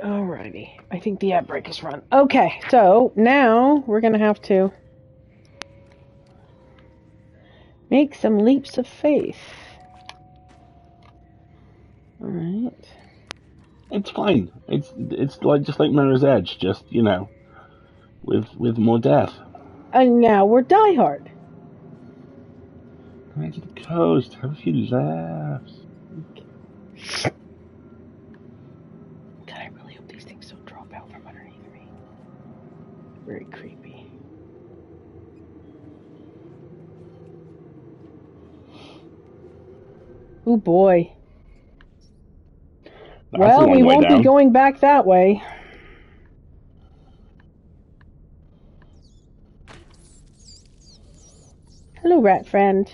Alrighty, I think the ad break is run. Okay, so now we're gonna have to make some leaps of faith. Alright. It's fine. It's like just like Mirror's Edge, just, you know, with more death. And now we're Die Hard. Come to the coast, have a few laughs. Okay. God, I really hope these things don't drop out from underneath me. Very creepy. Oh boy. Well, we won't be going back that way. Hello, rat friend.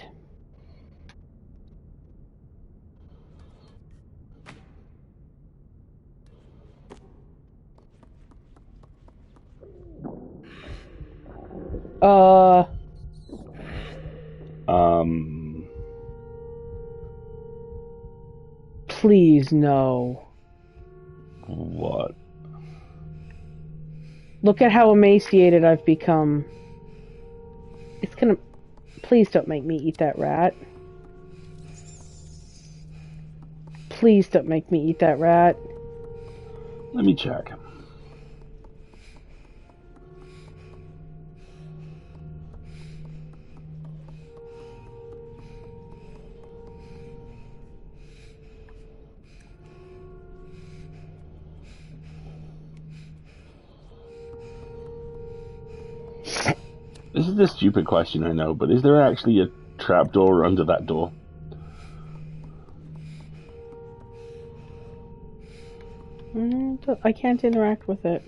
Please, no. What? Look at how emaciated I've become. It's gonna... Please don't make me eat that rat. Please don't make me eat that rat. Let me check. This is a stupid question, I know, but is there actually a trapdoor under that door? I can't interact with it.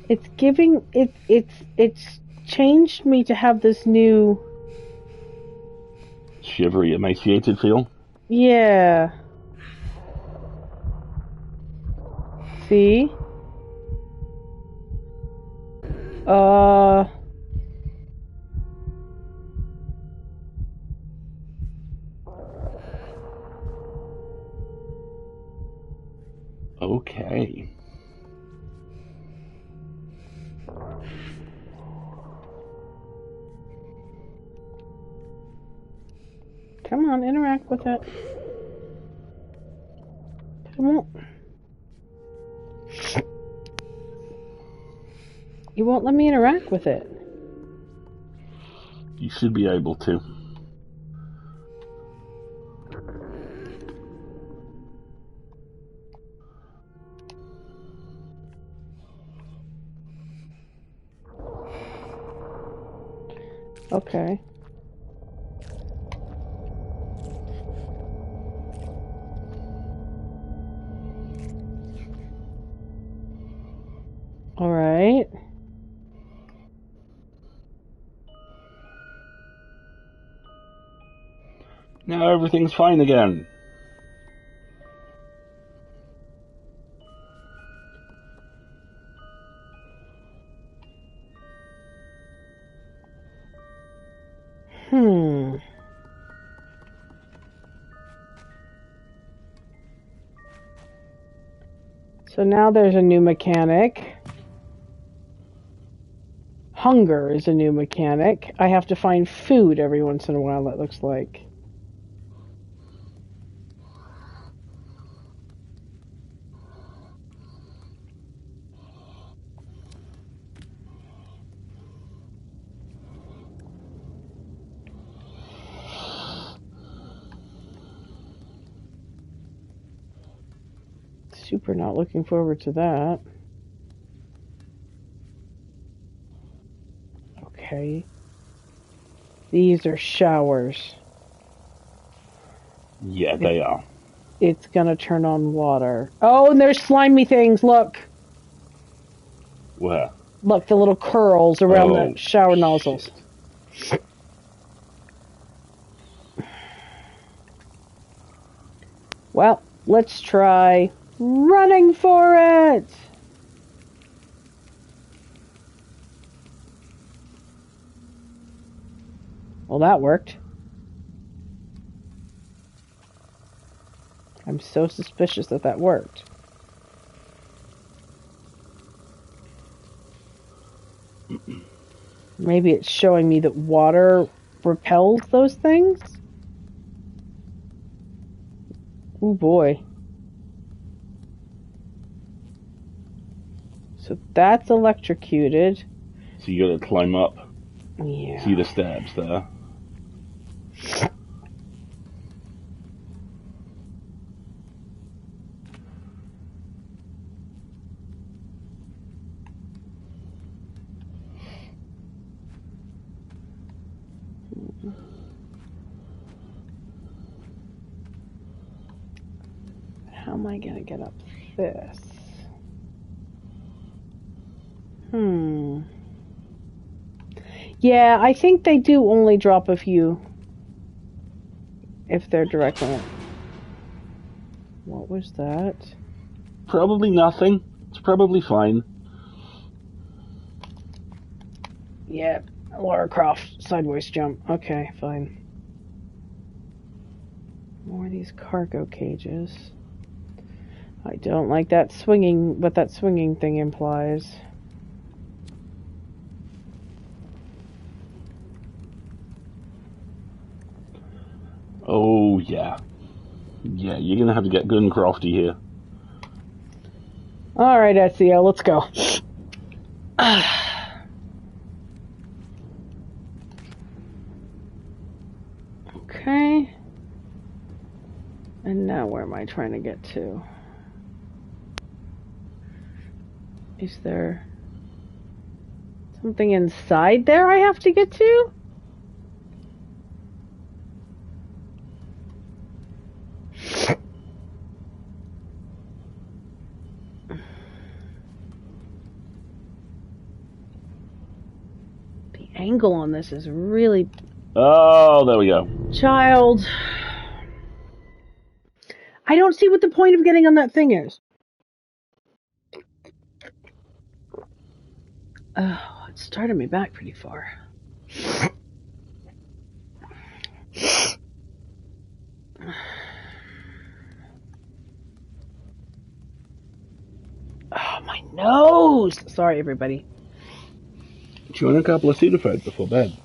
It's giving it's changed me to have this new shivery, emaciated feel. Yeah. See? Okay. Come on, interact with it. Come on. You won't let me interact with it. You should be able to. Okay. All right. Now everything's fine again. So now there's a new mechanic. Hunger is a new mechanic. I have to find food every once in a while, it looks like. Super not looking forward to that. Okay. These are showers. Yeah, they are. It's gonna turn on water. Oh, and there's slimy things, look! Where? Look, the little curls around the shower nozzles. Shit. Well, let's try running for it! Well, that worked. I'm so suspicious that that worked. Maybe it's showing me that water repels those things? Oh boy. So that's electrocuted. So you gotta climb up. Yeah. See the steps there? How am I gonna get up this? Yeah, I think they do only drop a few if they're directly on. What was that? Probably nothing. It's probably fine. Yeah, Lara Croft sideways jump. Okay, fine. More of these cargo cages. I don't like that swinging, what that swinging thing implies. Oh, yeah. Yeah, you're gonna have to get good and crafty here. Alright, Ezio, let's go. Okay. And now where am I trying to get to? Is there something inside there I have to get to? The angle on this is really... Oh, there we go. Child. I don't see what the point of getting on that thing is. Oh, it started me back pretty far. Oh, my nose! Sorry, everybody. Do you want a couple of Sudafed before bed?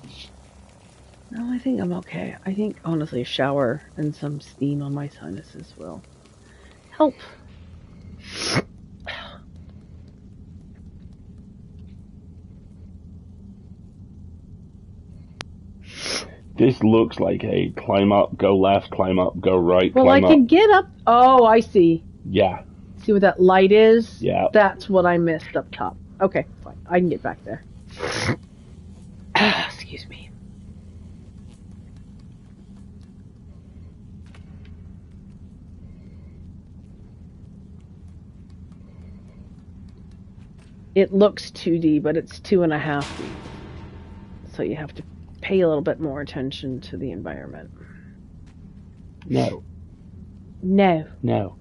No, I think I'm okay. I think, honestly, a shower and some steam on my sinuses will help. This looks like a climb up, go left, climb up, go right, Well, I climb can up. get up. Oh, I see. Yeah. See what that light is? Yeah. That's what I missed up top. Okay, fine. I can get back there. Excuse me. It looks 2D, but it's 2.5D. So you have to pay a little bit more attention to the environment. No. No. No.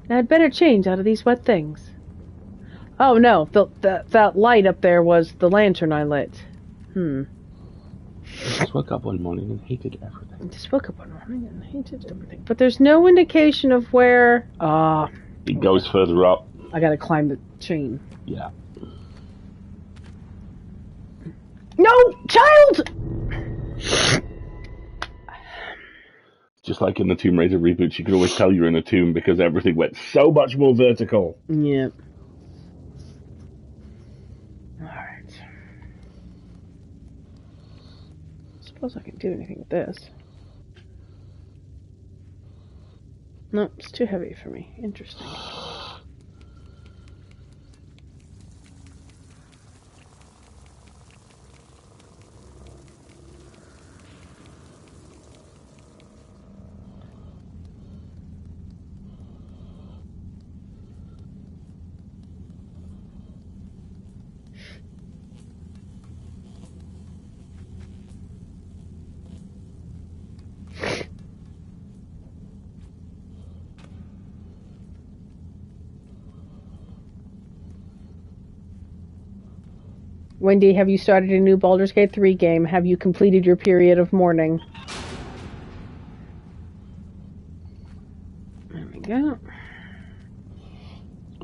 Now I'd better change out of these wet things. Oh no, that light up there was the lantern I lit. I just woke up one morning and hated everything. I just woke up one morning and hated everything. But there's no indication of where... It goes further up. I gotta climb the chain. Yeah. No! Child! Just like in the Tomb Raider reboot, you could always tell you're in a tomb because everything went so much more vertical. Yeah. Alright. Suppose I can do anything with this. No, it's too heavy for me. Interesting. Wendy, have you started a new Baldur's Gate 3 game? Have you completed your period of mourning? There we go.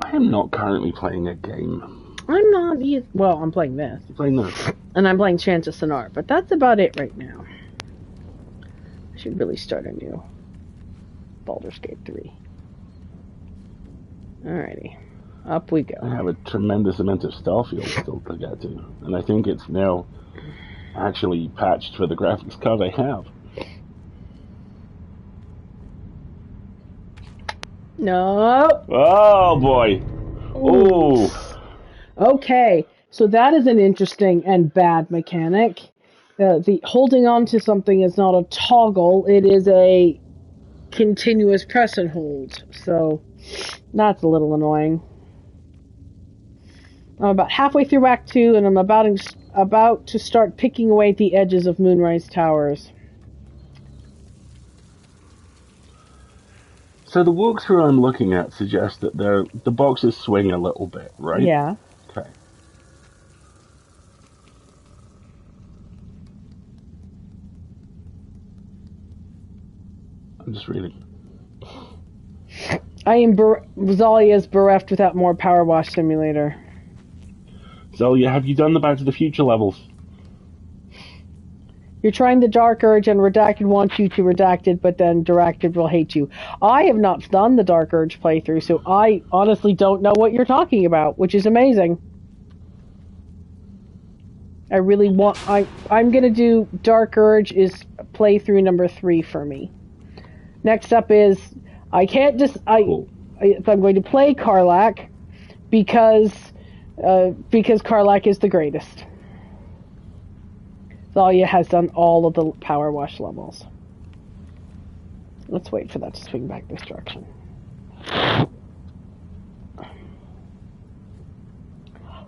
I am not currently playing a game. I'm not either. Well, I'm playing this. You're playing this? And I'm playing Chants of Sonar, but that's about it right now. I should really start a new Baldur's Gate 3. Alrighty. Up we go. I have a tremendous amount of Starfield still to get to. And I think it's now actually patched for the graphics card I have. No. Oh, boy. Ooh. Oh. Okay, so that is an interesting and bad mechanic. The holding on to something is not a toggle, it is a continuous press and hold. So that's a little annoying. I'm about halfway through Act 2, and I'm about to start picking away at the edges of Moonrise Towers. So the walkthrough I'm looking at suggests that the boxes swing a little bit, right? Yeah. Okay. I'm just reading. I am Zalia's bereft without more Power Wash Simulator. Zelia, have you done the Back to the Future levels? You're trying the Dark Urge and Redacted wants you to redact it, but then Directed will hate you. I have not done the Dark Urge playthrough, so I honestly don't know what you're talking about, which is amazing. I really want... I'm gonna do Dark Urge is playthrough number 3 for me. Next up is... I can't just... Cool. I'm going to play Karlach because Karlach is the greatest. Zalia has done all of the Power Wash levels. Let's wait for that to swing back this direction.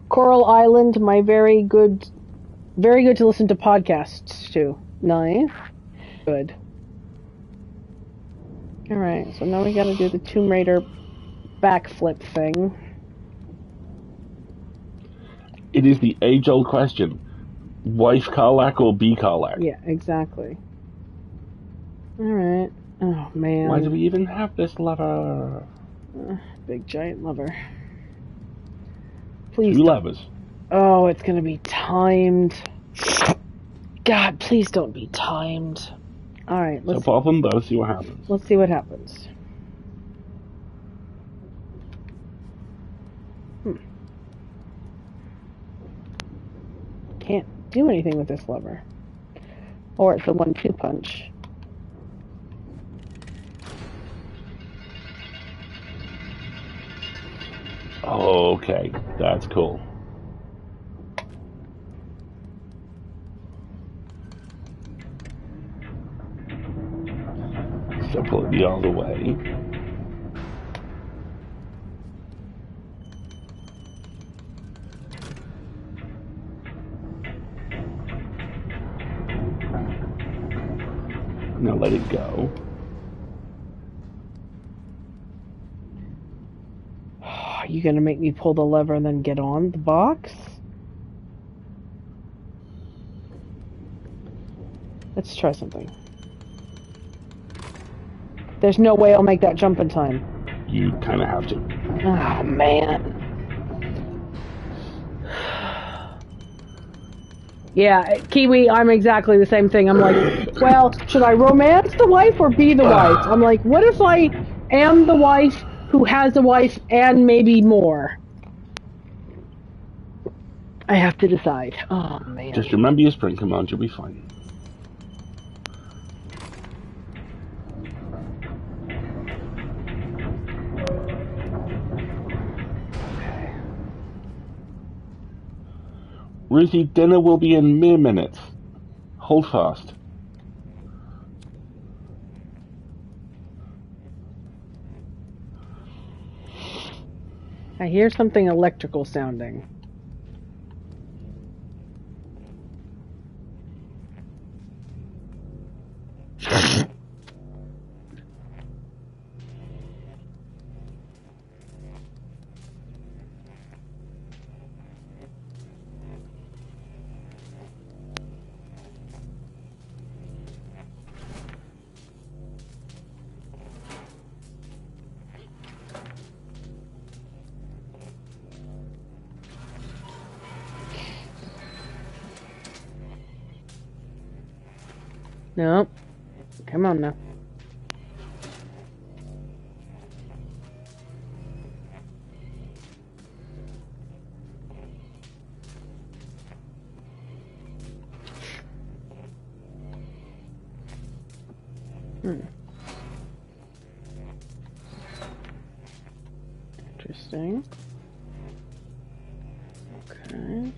Coral Island, my very good to listen to podcasts to. Nice. Good. Alright, so now we gotta do the Tomb Raider backflip thing. It is the age-old question. Wife Karlach or B Karlach? Yeah, exactly. Alright. Oh, man. Why do we even have this lever? Big giant lever. Please. 2 levers. Oh, it's gonna be timed. God, please don't be timed. Alright, So pop them both, see what happens. let's see what happens. Can't do anything with this lever. Or it's a 1-2 punch. Okay, that's cool. So pull it the other way. Now let it go. Are you gonna make me pull the lever and then get on the box? Let's try something. There's no way I'll make that jump in time. You kind of have to. Oh, man. Yeah, Kiwi, I'm exactly the same thing. I'm like, well, should I romance the wife or be the wife? I'm like, what if I am the wife who has a wife and maybe more? I have to decide. Oh, man. Just remember your sprint command, you'll be fine. Ruthie, dinner will be in mere minutes. Hold fast. I hear something electrical sounding. No. Come on now. Interesting. Okay.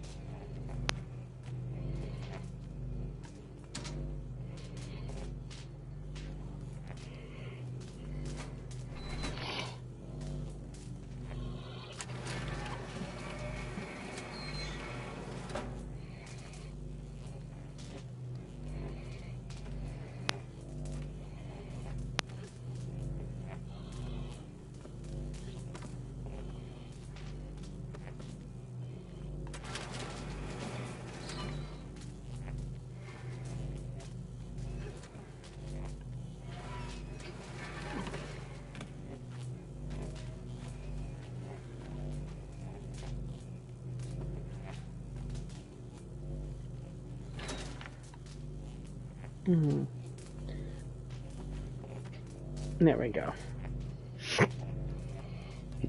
There we go.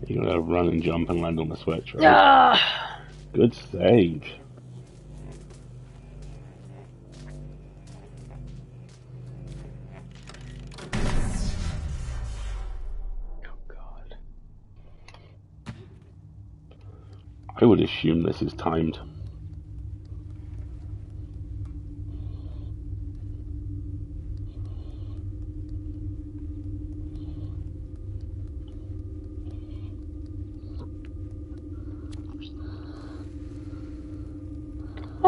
You're gonna run and jump and land on the switch, right? Ah! Good save. Oh God. I would assume this is timed.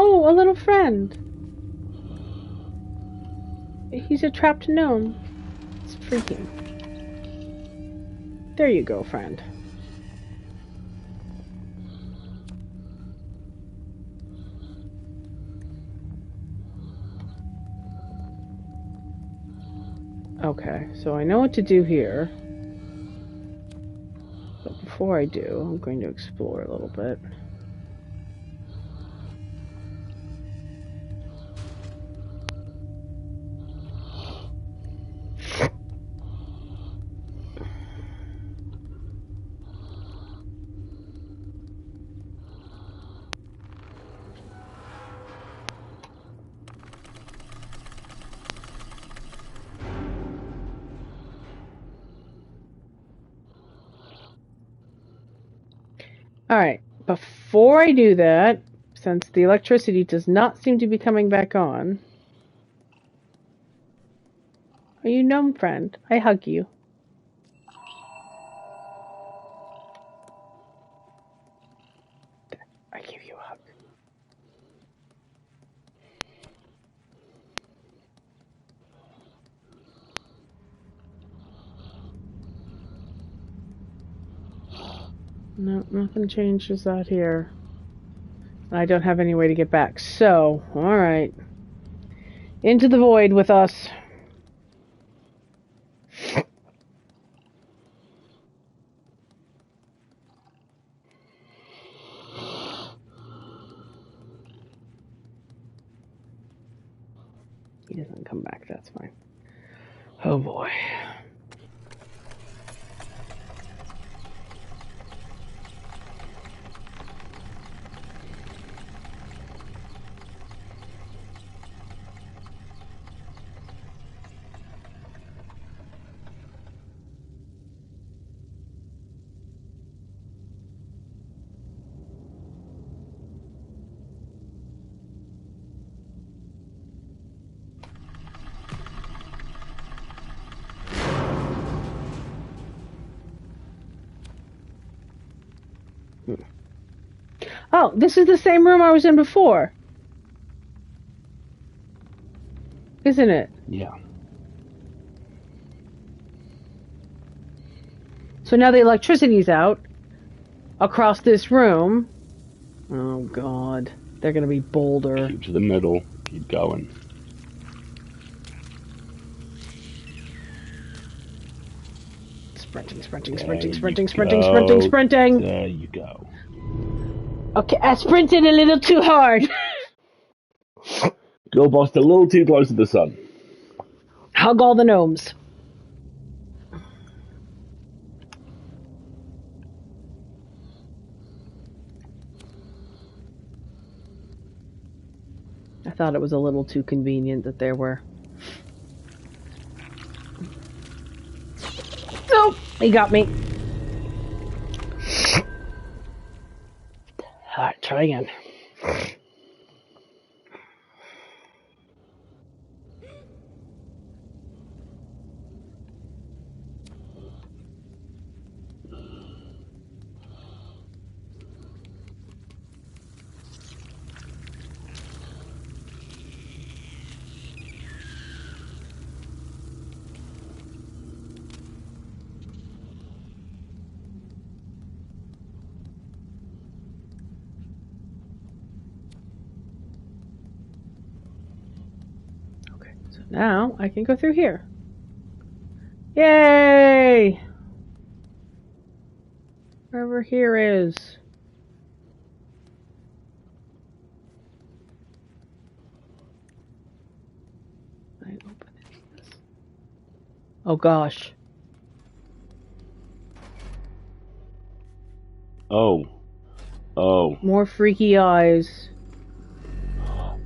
Oh, a little friend. He's a trapped gnome. It's freaking. There you go, friend. Okay, so I know what to do here. But before I do, I'm going to explore a little bit. Alright, before I do that, since the electricity does not seem to be coming back on... Are you gnome friend? I hug you. I give you a hug. No, nothing changes out here. I don't have any way to get back. So, alright. Into the void with us. He doesn't come back, that's fine. Oh boy. Oh, this is the same room I was in before. Isn't it? Yeah. So now the electricity's out across this room. Oh god. They're gonna be bolder. Keep to the middle. Keep going. Sprinting. There you go. Okay, I sprinted a little too hard. Girl bossed a little too close to the sun. Hug all the gnomes. I thought it was a little too convenient that there were... Nope, he got me. Alright, try again. Now, I can go through here. Yay! Wherever here is. I open this. Oh gosh. Oh. More freaky eyes.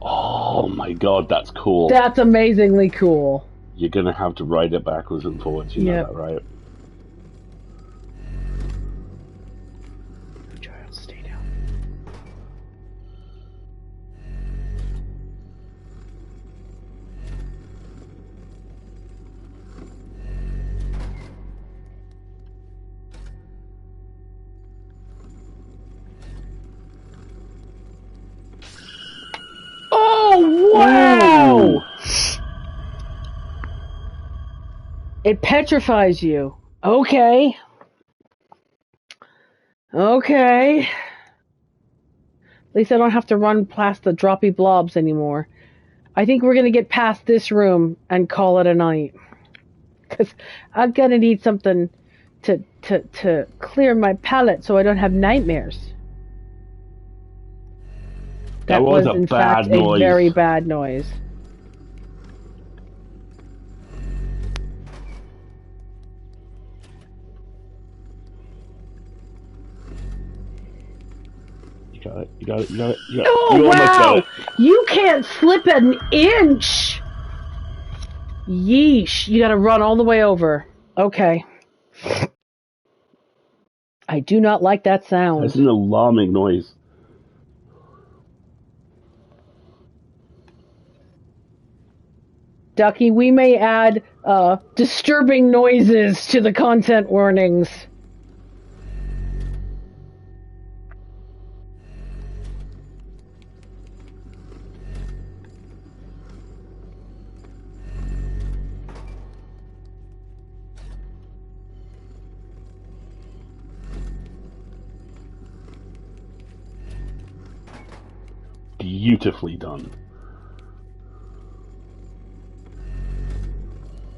Oh my god, that's cool. That's amazingly cool. You're gonna have to ride it backwards and forwards, you know that, right? Child, stay down. Oh, wow! Ooh. It petrifies you. Okay. Okay. At least I don't have to run past the droppy blobs anymore. I think we're going to get past this room and call it a night. Because I'm going to need something to clear my palate so I don't have nightmares. That was in fact a very bad noise. You got it. Oh, you almost got it. You can't slip an inch! Yeesh. You gotta run all the way over. Okay. I I do not like that sound. It's an alarming noise. Ducky, we may add disturbing noises to the content warnings. Beautifully done.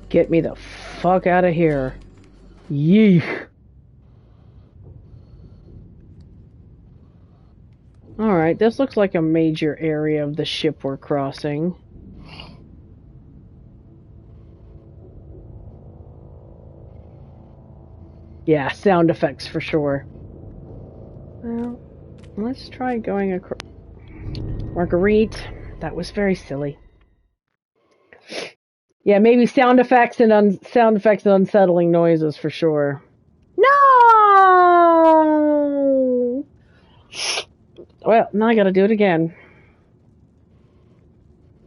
Get me the fuck out of here. Yeesh. Alright, this looks like a major area of the ship we're crossing. Yeah, sound effects for sure. Well, let's try going across. Marguerite, that was very silly. Yeah, maybe sound effects and unsettling noises for sure. No! Well, now I gotta do it again.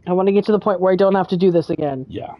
I want to get to the point where I don't have to do this again. Yeah.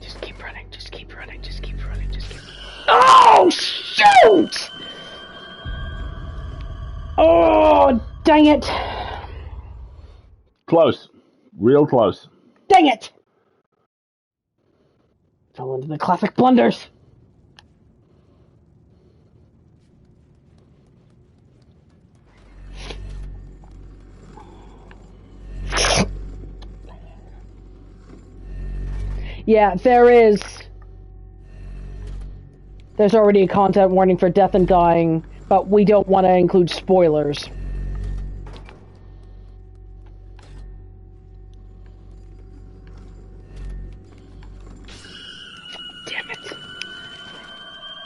Just keep running, just keep running, just keep running, just keep running. Oh, shoot! Oh, dang it. Close. Real close. Dang it! Fell into the classic blunders. Yeah, there's already a content warning for death and dying, but we don't want to include spoilers. Damn it.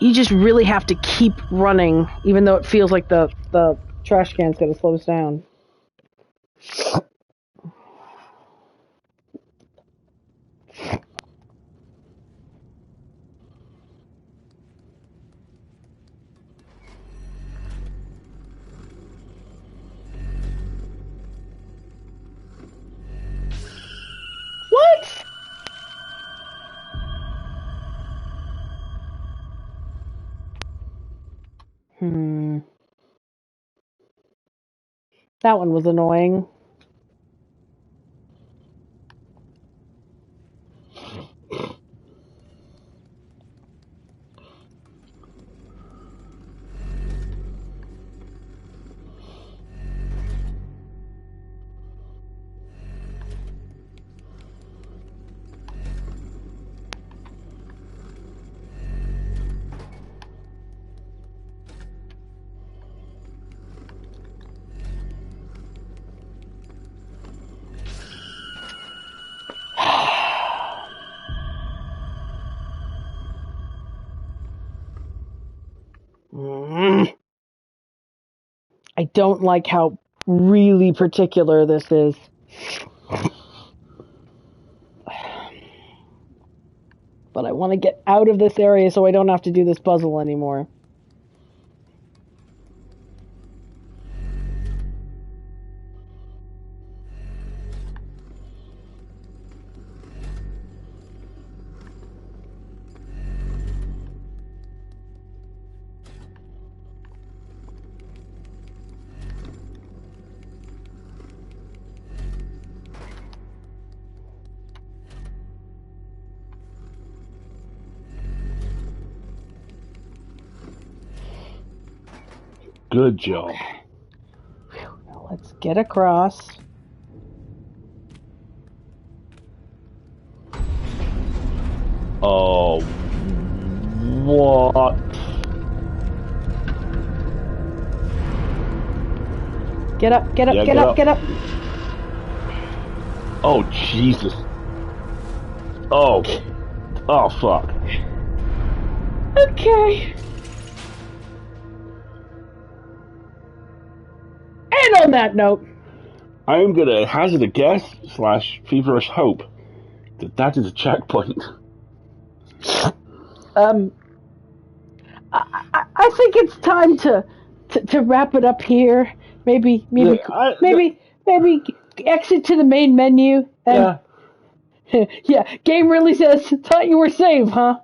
You just really have to keep running, even though it feels like the trash can's going to slow us down. What? That one was annoying. I don't like how really particular this is. But I want to get out of this area so I don't have to do this puzzle anymore. Good job. Now let's get across. Oh, what? Get up, get up, Yeah, get up, get up. Oh, Jesus. Oh. Oh, fuck. Okay. And on that note, I am going to hazard a guess / feverish hope that is a checkpoint. I think it's time to wrap it up here. Maybe exit to the main menu. And Yeah. yeah, game really says, thought you were safe, huh?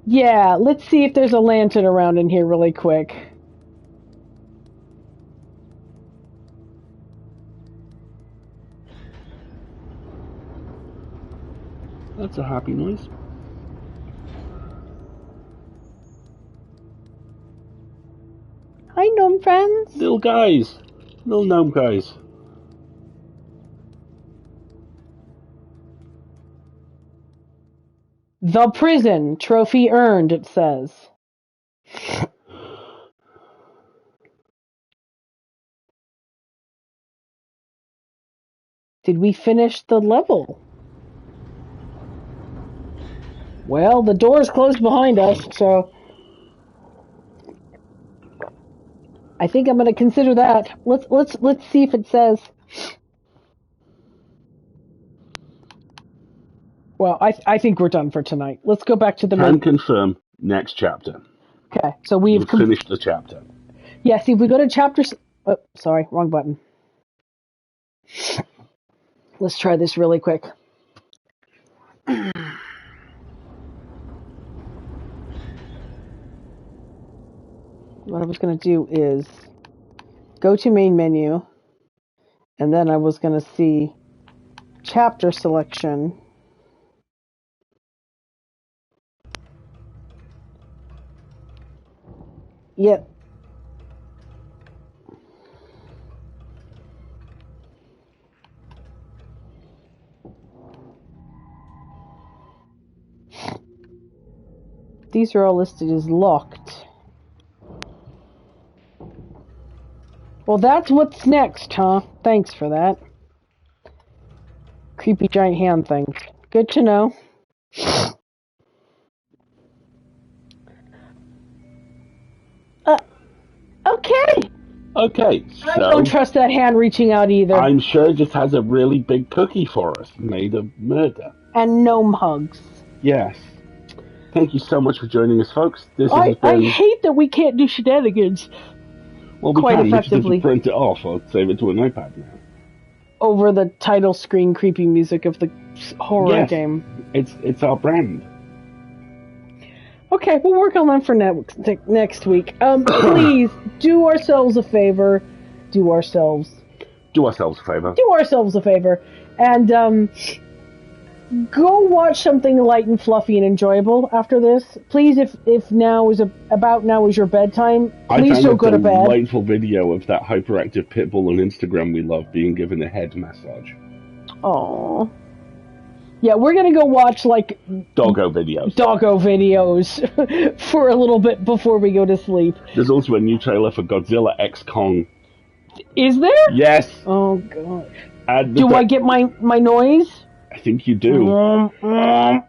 Yeah, let's see if there's a lantern around in here really quick. That's a happy noise. Hi, gnome friends. Little guys. Little gnome guys. The prison. Trophy earned, it says. Did we finish the level? Well, the door's closed behind us, so I think I'm going to consider that. Let's see if it says. Well, I think we're done for tonight. Let's go back to the Can confirm next chapter. Okay, so we've finished the chapter. Yeah, see, if we go to chapter. Oh, sorry, wrong button. Let's try this really quick. What I was going to do is go to main menu, and then I was going to see chapter selection. Yep. These are all listed as locked. Well, that's what's next, huh? Thanks for that. Creepy giant hand things. Good to know. Okay. Okay, so... I don't trust that hand reaching out either. I'm sure it just has a really big cookie for us, made of murder. And gnome hugs. Yes. Thank you so much for joining us, folks. I hate that we can't do shenanigans. Well, we quite can. effectively. We just print it off or save it to an iPad now. Over the title screen creepy music of the horror game. It's our brand. Okay, we'll work on that for next week. Please, do ourselves a favor. Do ourselves a favor. And, go watch something light and fluffy and enjoyable after this. Please, if now is about now is your bedtime, please don't go to bed. I found a delightful video of that hyperactive pit bull on Instagram we love being given a head massage. Aww. Yeah, we're gonna go watch, Doggo videos for a little bit before we go to sleep. There's also a new trailer for Godzilla X Kong. Is there? Yes! Oh, God. Do I get my noise? I think you do.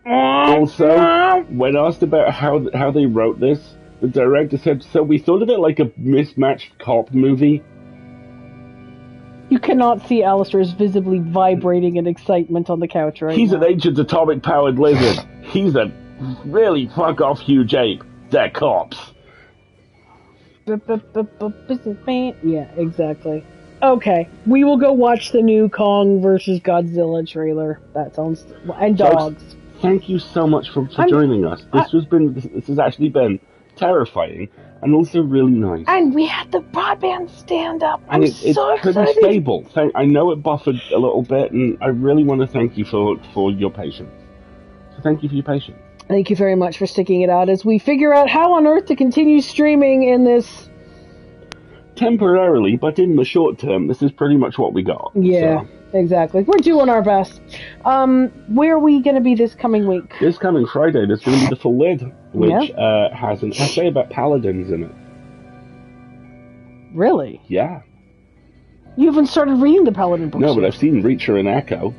Also, when asked about how they wrote this, the director said, so we thought of it like a mismatched cop movie. You cannot see Alistair's visibly vibrating in excitement on the couch right now. He's an ancient atomic-powered lizard. He's a really fuck-off huge ape. They're cops. Yeah, exactly. Okay, we will go watch the new Kong versus Godzilla trailer. That sounds... And dogs. Folks, thank you so much for joining us. This has actually been terrifying and also really nice. And we had the broadband stand up. I'm so excited. It's pretty stable. I know it buffered a little bit, and I really want to thank you for your patience. So thank you for your patience. Thank you very much for sticking it out as we figure out how on earth to continue streaming in this... Temporarily, but in the short term, this is pretty much what we got. Yeah, so. Exactly. We're doing our best. Where are we going to be this coming week? This coming Friday, there's going to be the full lid, which has an essay about paladins in it. Really? Yeah. You haven't started reading the Paladin books No, but yet. I've seen Reacher and Echo.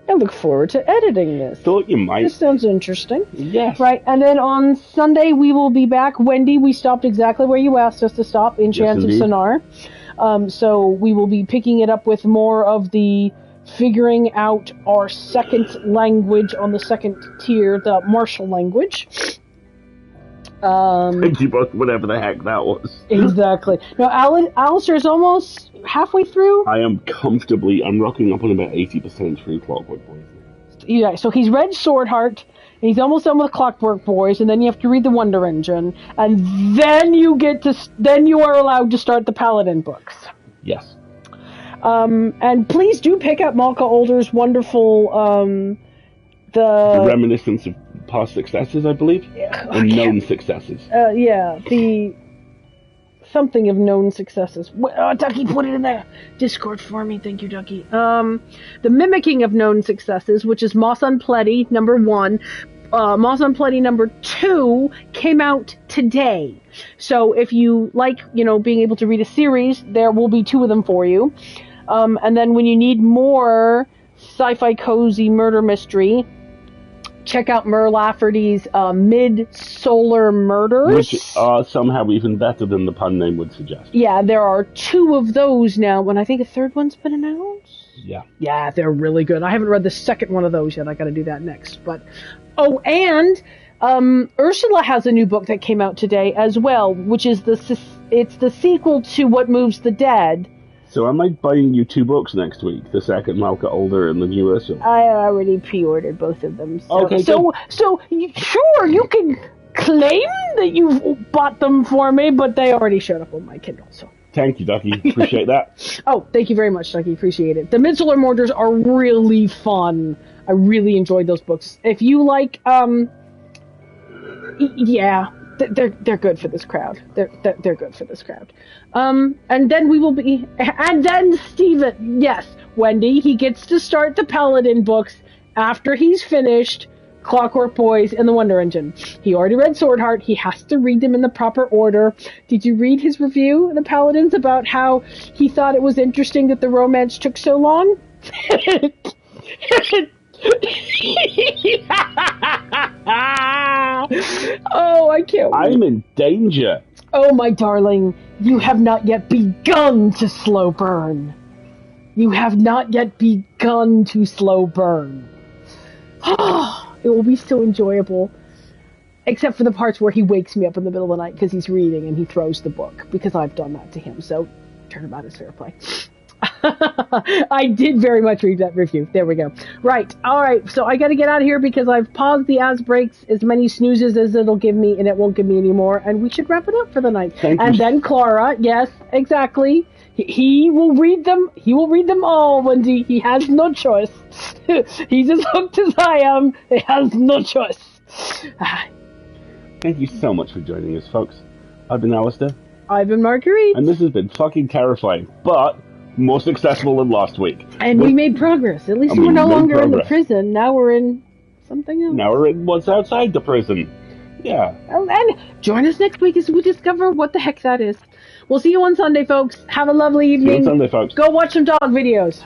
I look forward to editing this. Thought you might. This sounds interesting. Yes. Right, and then on Sunday we will be back. Wendy, we stopped exactly where you asked us to stop, in Chants of Sonar. So we will be picking it up with more of the figuring out our second language on the second tier, the martial language. Thank you both, whatever the heck that was. Exactly. Now, Alistair's almost halfway through. I am I'm rocking up on about 80% through Clockwork Boys. Yeah, so he's read Swordheart, and he's almost done with Clockwork Boys, and then you have to read the Wonder Engine, and then then you are allowed to start the Paladin books. Yes. And please do pick up Malka Older's wonderful, The reminiscence of past successes, I believe, and known successes. The something of known successes. Ducky, put it in the Discord for me. Thank you, Ducky. The mimicking of known successes, which is Moss Unpletty, number 1. Moss Unpletty number 2 came out today. So if you like, being able to read a series, there will be 2 of them for you. And then when you need more sci-fi cozy murder mystery, check out Mur Lafferty's Mid-Solar Murders. Which are somehow even better than the pun name would suggest. Yeah, there are 2 of those now, and I think a third one's been announced. Yeah. Yeah, they're really good. I haven't read the second one of those yet. I gotta do that next. But and Ursula has a new book that came out today as well, which is it's the sequel to What Moves the Dead. So am I buying you 2 books next week? The second Malka Older and the new Ursula? I already pre-ordered both of them. So, okay, so sure, you can claim that you bought them for me, but they already showed up on my Kindle. So thank you, Ducky. Appreciate that. Oh, thank you very much, Ducky. Appreciate it. The Mid-Solar Murders are really fun. I really enjoyed those books. If you like, yeah. They're good for this crowd. They're good for this crowd. And then we will be, and then Steven, yes, Wendy, he gets to start the Paladin books after he's finished Clockwork Boys and the Wonder Engine. He already read Swordheart. He has to read them in the proper order. Did you read his review of the Paladins about how he thought it was interesting that the romance took so long? Oh, I can't wait. I'm in danger. Oh, my darling, you have not yet begun to slow burn. You have not yet begun to slow burn. It will be so enjoyable. Except for the parts where he wakes me up in the middle of the night because he's reading and he throws the book, because I've done that to him. So, turnabout is fair play. I did very much read that review. There we go. Right. All right. So I got to get out of here because I've paused the as breaks, as many snoozes as it'll give me, and it won't give me any more. And we should wrap it up for the night. And then Clara, yes, exactly. He will read them. He will read them all, Wendy. He has no choice. He's as hooked as I am. He has no choice. Thank you so much for joining us, folks. I've been Alistair. I've been Marguerite. And this has been fucking terrifying, but more successful than last week. And we made progress. At least we're no longer in the prison. Now we're in something else. Now we're in what's outside the prison. Yeah. And join us next week as we discover what the heck that is. We'll see you on Sunday, folks. Have a lovely evening. See you on Sunday, folks. Go watch some dog videos.